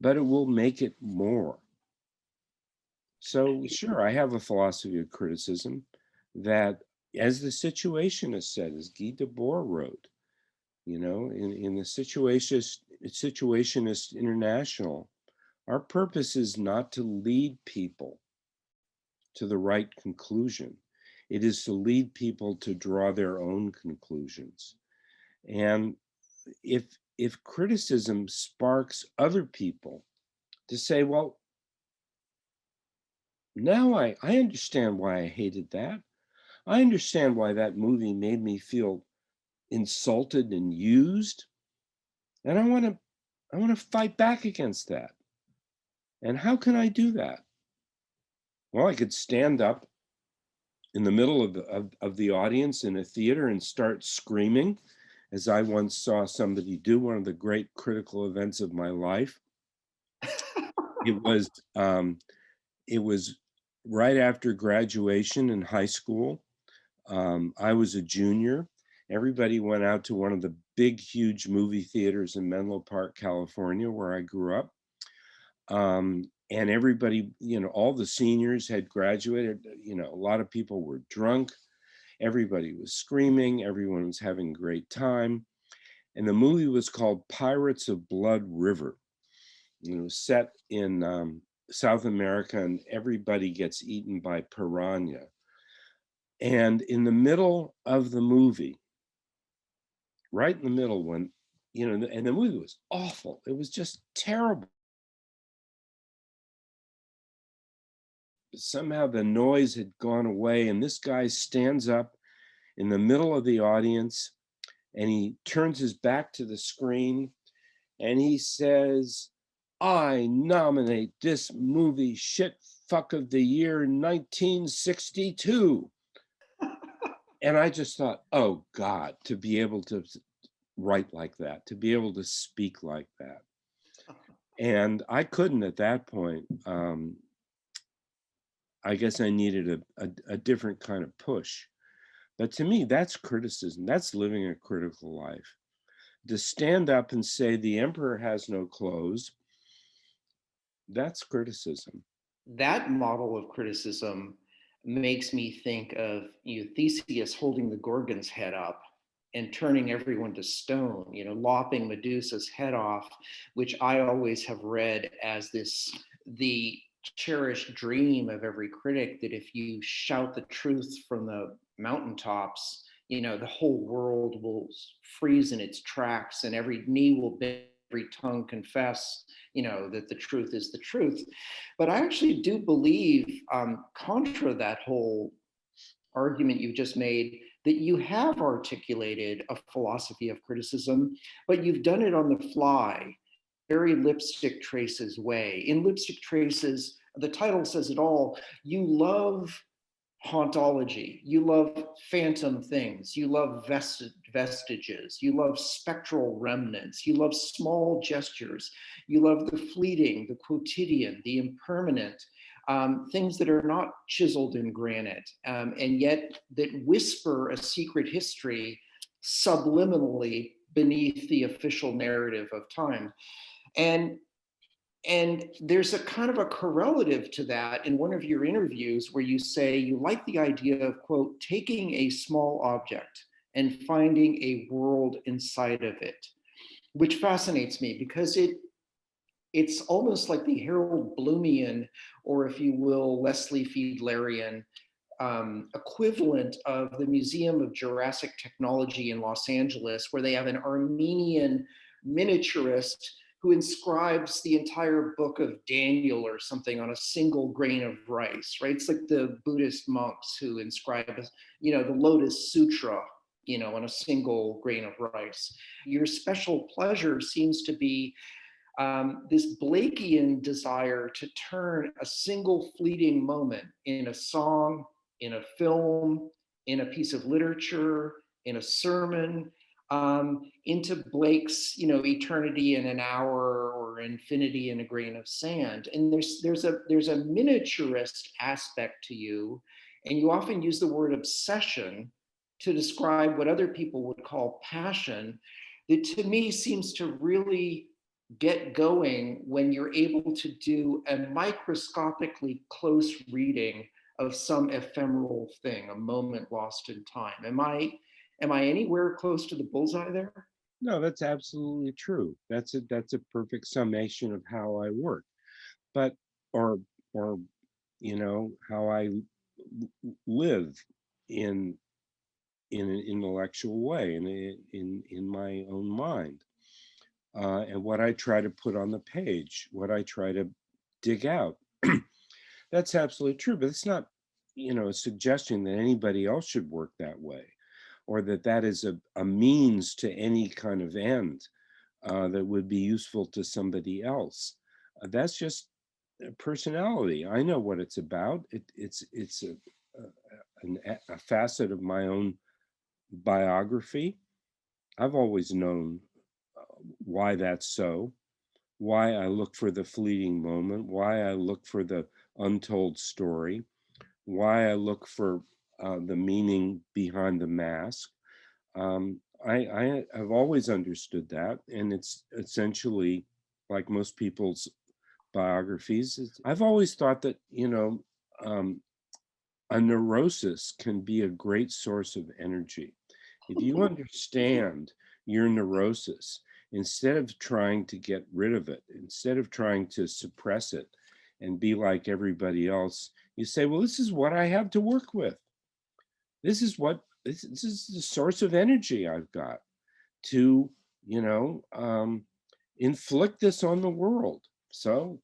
but it will make it more. So sure, I have a philosophy of criticism that, as the Situationist said, as Guy Debord wrote, in the Situationist International, our purpose is not to lead people to the right conclusion. It is to lead people to draw their own conclusions. And if criticism sparks other people to say, well, now I understand why I hated that. I understand why that movie made me feel insulted and used. And I want to fight back against that. And how can I do that? Well, I could stand up in the middle of the audience in a theater and start screaming, as I once saw somebody do, one of the great critical events of my life. It was right after graduation in high school. I was a junior. Everybody went out to one of the big, huge movie theaters in Menlo Park, California, where I grew up. And everybody, all the seniors had graduated. A lot of people were drunk. Everybody was screaming. Everyone was having a great time. And the movie was called Pirates of Blood River. It was set in South America, and everybody gets eaten by piranha. And in the middle of the movie, right in the middle, when, and the movie was awful. It was just terrible. Somehow the noise had gone away, and this guy stands up in the middle of the audience, and he turns his back to the screen, and he says, "I nominate this movie shit fuck of the year 1962. And I just thought, oh God, to be able to write like that, to be able to speak like that. And I couldn't at that point. I guess I needed a different kind of push. But to me, that's criticism. That's living a critical life. To stand up and say the emperor has no clothes, That's criticism. That model of criticism makes me think of Theseus holding the Gorgon's head up and turning everyone to stone, lopping Medusa's head off, which I always have read as the cherished dream of every critic, that if you shout the truth from the mountaintops, the whole world will freeze in its tracks and every knee will bend, every tongue confess, that the truth is the truth. But I actually do believe, contra that whole argument you just made, that you have articulated a philosophy of criticism, but you've done it on the fly, very Lipstick Traces way. In Lipstick Traces, the title says it all. You love hauntology, you love phantom things, you love vestiges, you love spectral remnants, you love small gestures, you love the fleeting, the quotidian, the impermanent, things that are not chiseled in granite, and yet that whisper a secret history subliminally beneath the official narrative of time. And there's a kind of a correlative to that in one of your interviews where you say you like the idea of, quote, taking a small object and finding a world inside of it, which fascinates me because it's almost like the Harold Bloomian, or if you will, Leslie Fiedlerian equivalent of the Museum of Jurassic Technology in Los Angeles, where they have an Armenian miniaturist who inscribes the entire book of Daniel or something on a single grain of rice, right? It's like the Buddhist monks who inscribe, the Lotus Sutra, on a single grain of rice. Your special pleasure seems to be this Blakean desire to turn a single fleeting moment in a song, in a film, in a piece of literature, in a sermon, into Blake's, eternity in an hour or infinity in a grain of sand. And there's a miniaturist aspect to you, and you often use the word obsession to describe what other people would call passion, that to me seems to really get going when you're able to do a microscopically close reading of some ephemeral thing, a moment lost in time. Am I anywhere close to the bullseye there? No, that's absolutely true. That's a perfect summation of how I work. But or how I live in an intellectual way, in my own mind. And what I try to put on the page, what I try to dig out. That's absolutely true, but it's not, a suggestion that anybody else should work that way, or that is a means to any kind of end that would be useful to somebody else. That's just personality. I know what it's about. It's a facet of my own biography. I've always known why that's so, why I look for the fleeting moment, why I look for the untold story, why I look for the meaning behind the mask. I have always understood that, and it's essentially like most people's biographies. I've always thought that, a neurosis can be a great source of energy. If you understand your neurosis, instead of trying to get rid of it, instead of trying to suppress it and be like everybody else, you say, well, this is what I have to work with. This is the source of energy I've got to, inflict this on the world. So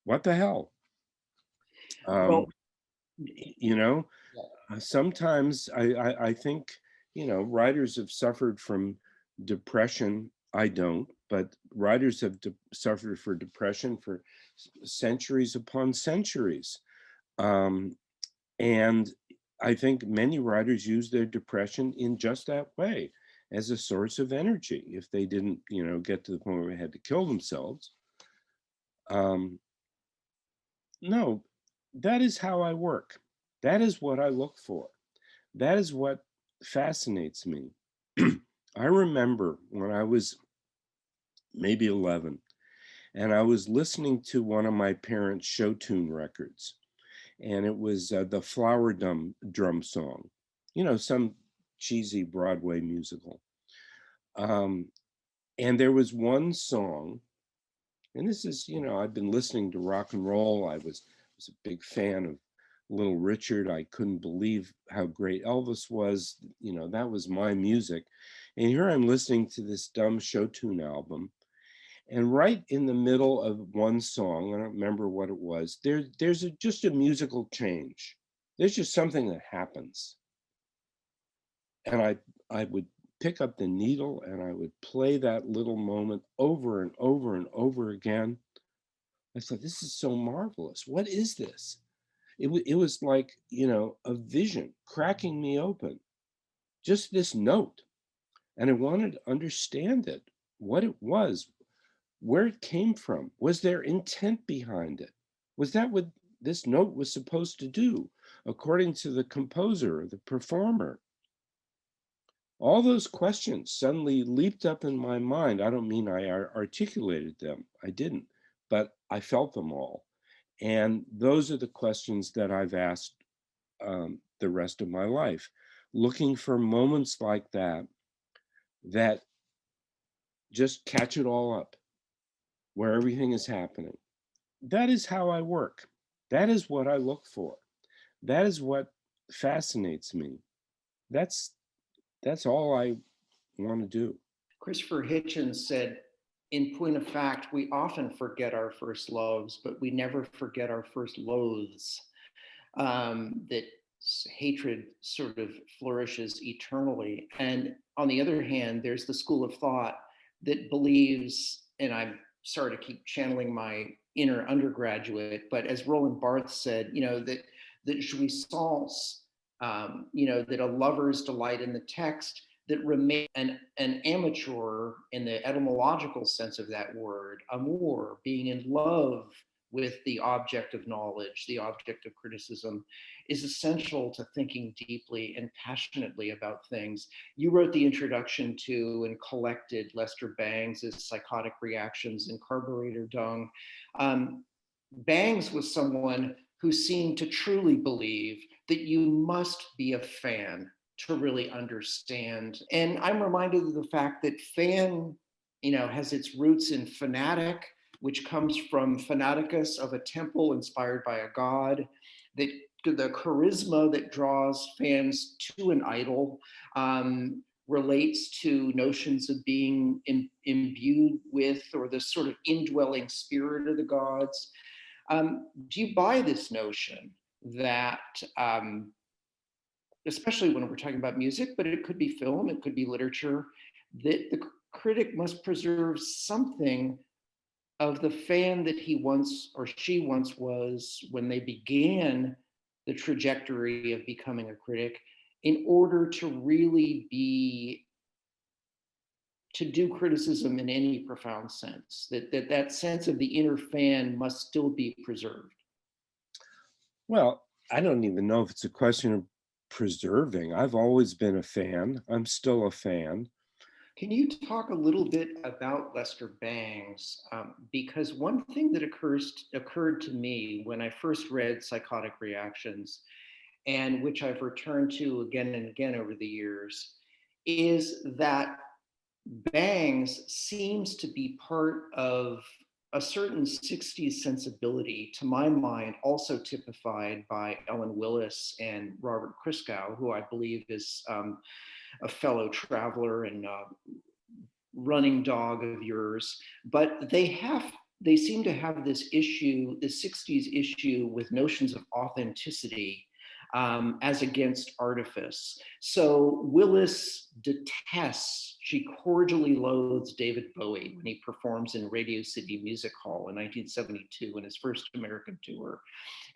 what the hell? Well, Sometimes I think, writers have suffered from depression. I don't, but writers have suffered for depression for centuries upon centuries. And I think many writers use their depression in just that way, as a source of energy, if they didn't, get to the point where they had to kill themselves. No, that is how I work. That is what I look for. That is what fascinates me. I remember when I was maybe 11, And I was listening to one of my parents' show tune records, and it was the Flower Drum Song, some cheesy Broadway musical. And there was one song, and this is, I've been listening to rock and roll. I was a big fan of Little Richard. I couldn't believe how great Elvis was. That was my music. And here I'm listening to this dumb show tune album. And right in the middle of one song, I don't remember what it was, there's just a musical change. There's just something that happens. And I would pick up the needle and I would play that little moment over and over and over again. I thought, this is so marvelous. What is this? It was like, a vision cracking me open. Just this note. And I wanted to understand it, what it was, where it came from. Was there intent behind it? Was that what this note was supposed to do, according to the composer or the performer? All those questions suddenly leaped up in my mind. I don't mean I articulated them, I didn't, but I felt them all. And those are the questions that I've asked the rest of my life, looking for moments like that, that just catch it all up, where everything is happening. That is how I work. That is what I look for. That is what fascinates me. That's all I want to do. Christopher Hitchens said, in point of fact, we often forget our first loves, but we never forget our first loathes. That hatred sort of flourishes eternally. And on the other hand, there's the school of thought that believes, and I'm sorry to keep channeling my inner undergraduate, but as Roland Barthes said, that jouissance, that a lover's delight in the text, that remain an amateur in the etymological sense of that word, amour, being in love with the object of knowledge, the object of criticism, is essential to thinking deeply and passionately about things. You wrote the introduction to and collected Lester Bangs' Psychotic Reactions in Carburetor Dung. Bangs was someone who seemed to truly believe that you must be a fan to really understand. And I'm reminded of the fact that fan, has its roots in fanatic, which comes from fanaticus, of a temple inspired by a god, that the charisma that draws fans to an idol relates to notions of being imbued with, or the sort of indwelling spirit of the gods. Do you buy this notion that, especially when we're talking about music, but it could be film, it could be literature, that the critic must preserve something of the fan that he once or she once was when they began the trajectory of becoming a critic, in order to really to do criticism in any profound sense, that sense of the inner fan must still be preserved? Well, I don't even know if it's a question of preserving. I've always been a fan. I'm still a fan. Can you talk a little bit about Lester Bangs? Because one thing that occurred to me when I first read Psychotic Reactions, and which I've returned to again and again over the years, is that Bangs seems to be part of a certain 60s sensibility, to my mind, also typified by Ellen Willis and Robert Christgau, who I believe is a fellow traveler and running dog of yours. But they seem to have this issue, the 60s issue, with notions of authenticity as against artifice. So Willis detests, she cordially loathes David Bowie when he performs in Radio City Music Hall in 1972 in his first American tour.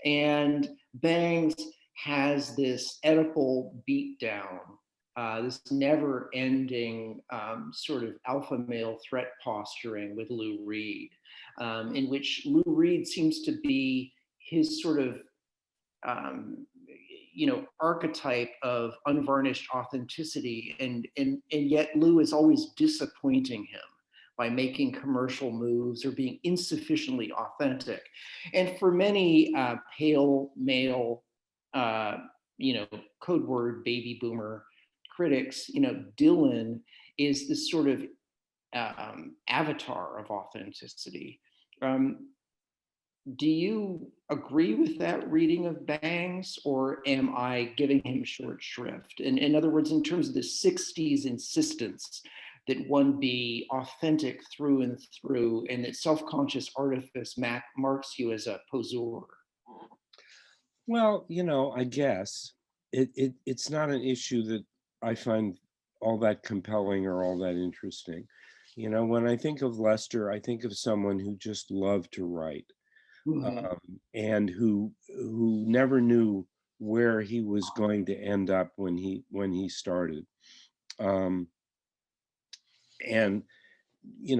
And Bangs has this Oedipal beatdown, this never-ending sort of alpha male threat posturing with Lou Reed, in which Lou Reed seems to be his sort of archetype of unvarnished authenticity, and yet Lou is always disappointing him by making commercial moves or being insufficiently authentic. And for many pale male, code word baby boomer critics, Dylan is this sort of avatar of authenticity. Do you agree with that reading of Bangs, or am I giving him short shrift? And in other words, in terms of the 60s insistence that one be authentic through and through, and that self-conscious artifice marks you as a poseur. Well, I guess it's not an issue that I find all that compelling or all that interesting. When I think of Lester, I think of someone who just loved to write, and who never knew where he was going to end up when he started. And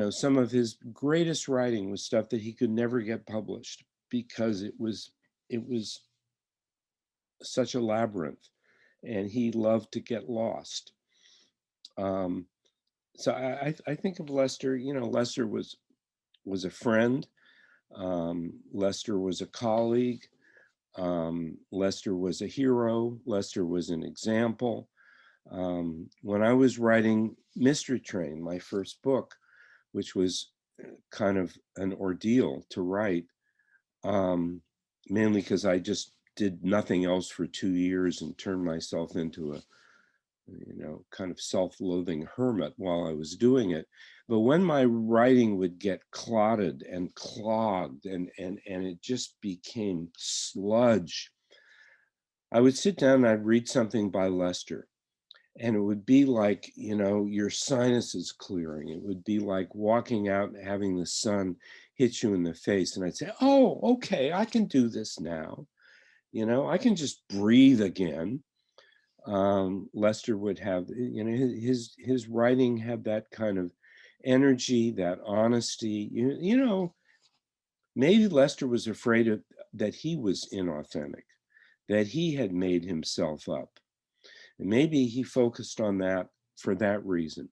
some of his greatest writing was stuff that he could never get published because it was such a labyrinth, and he loved to get lost. So I think of Lester. Lester was a friend. Lester was a colleague. Lester was a hero. Lester was an example. When I was writing Mystery Train, my first book, which was kind of an ordeal to write, mainly because I just did nothing else for 2 years and turned myself into a kind of self-loathing hermit while I was doing it. But when my writing would get clotted and clogged and it just became sludge, I would sit down and I'd read something by Lester, and it would be like, your sinuses clearing. It would be like walking out and having the sun hit you in the face. And I'd say, oh, okay, I can do this now. I can just breathe again. Lester would have, his writing had that kind of energy, that honesty. Maybe Lester was afraid that he was inauthentic, that he had made himself up. And maybe he focused on that for that reason.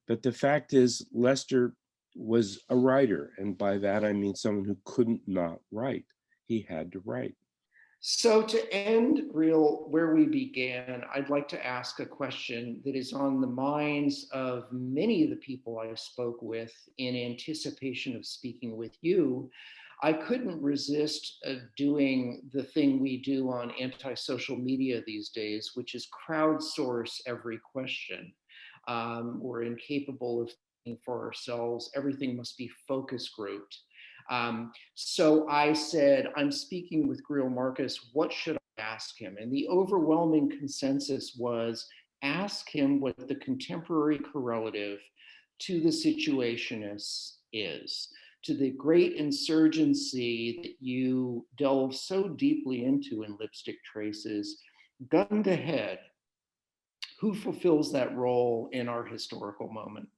But the fact is, Lester was a writer. And by that, I mean someone who couldn't not write. He had to write. So to end Greil where we began, I'd like to ask a question that is on the minds of many of the people I spoke with in anticipation of speaking with you. I couldn't resist doing the thing we do on anti-social media these days, which is crowdsource every question. We're incapable of thinking for ourselves. Everything must be focus grouped. So I said, I'm speaking with Greil Marcus, what should I ask him? And the overwhelming consensus was, ask him what the contemporary correlative to the Situationists is, to the great insurgency that you delve so deeply into in Lipstick Traces. Gun to head, who fulfills that role in our historical moment?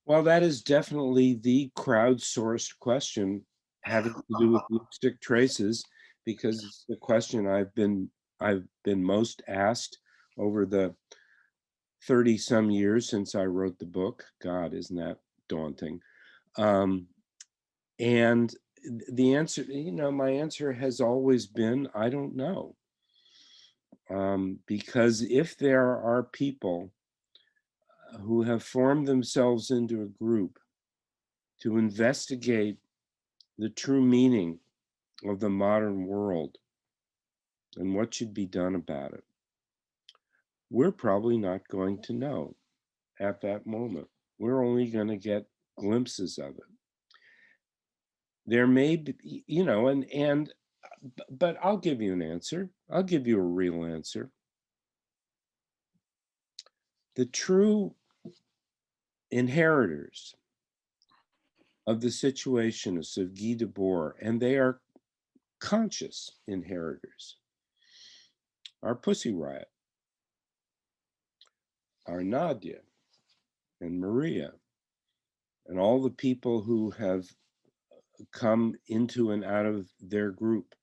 Well, that is definitely the crowdsourced question having to do with Lipstick Traces, because it's the question I've been most asked over the 30 some years since I wrote the book. God, isn't that daunting? And the answer, my answer has always been, I don't know. Because if there are people who have formed themselves into a group to investigate the true meaning of the modern world and what should be done about it, we're probably not going to know at that moment. We're only going to get glimpses of it. There may be, but I'll give you an answer. I'll give you a real answer. The true inheritors of the Situationists of Guy Debord, and they are conscious inheritors, are Pussy Riot, are Nadia and Maria, and all the people who have come into and out of their group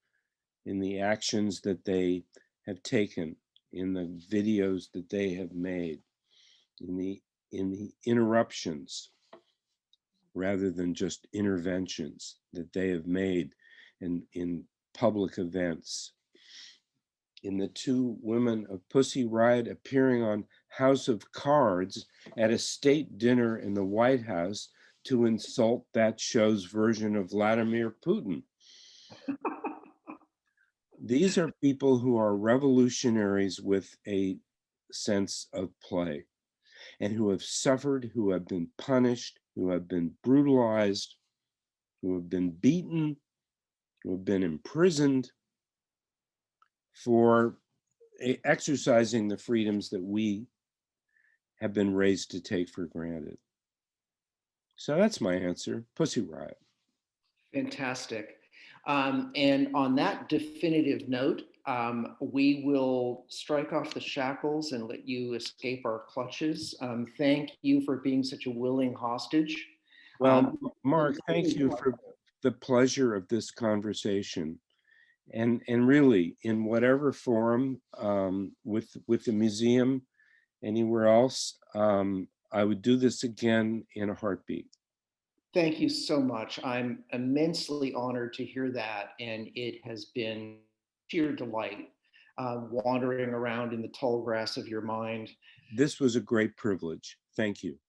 in the actions that they have taken, in the videos that they have made, in the interruptions rather than just interventions that they have made in public events. In the two women of Pussy Riot appearing on House of Cards at a state dinner in the White House to insult that show's version of Vladimir Putin. These are people who are revolutionaries with a sense of play and who have suffered, who have been punished, who have been brutalized, who have been beaten, who have been imprisoned for exercising the freedoms that we have been raised to take for granted. So that's my answer, Pussy Riot. Fantastic. And on that definitive note, we will strike off the shackles and let you escape our clutches. Thank you for being such a willing hostage. Well, Mark, thank you for the pleasure of this conversation. And really, in whatever form, with the museum, anywhere else, I would do this again in a heartbeat. Thank you so much. I'm immensely honored to hear that. And it has been sheer delight wandering around in the tall grass of your mind. This was a great privilege. Thank you.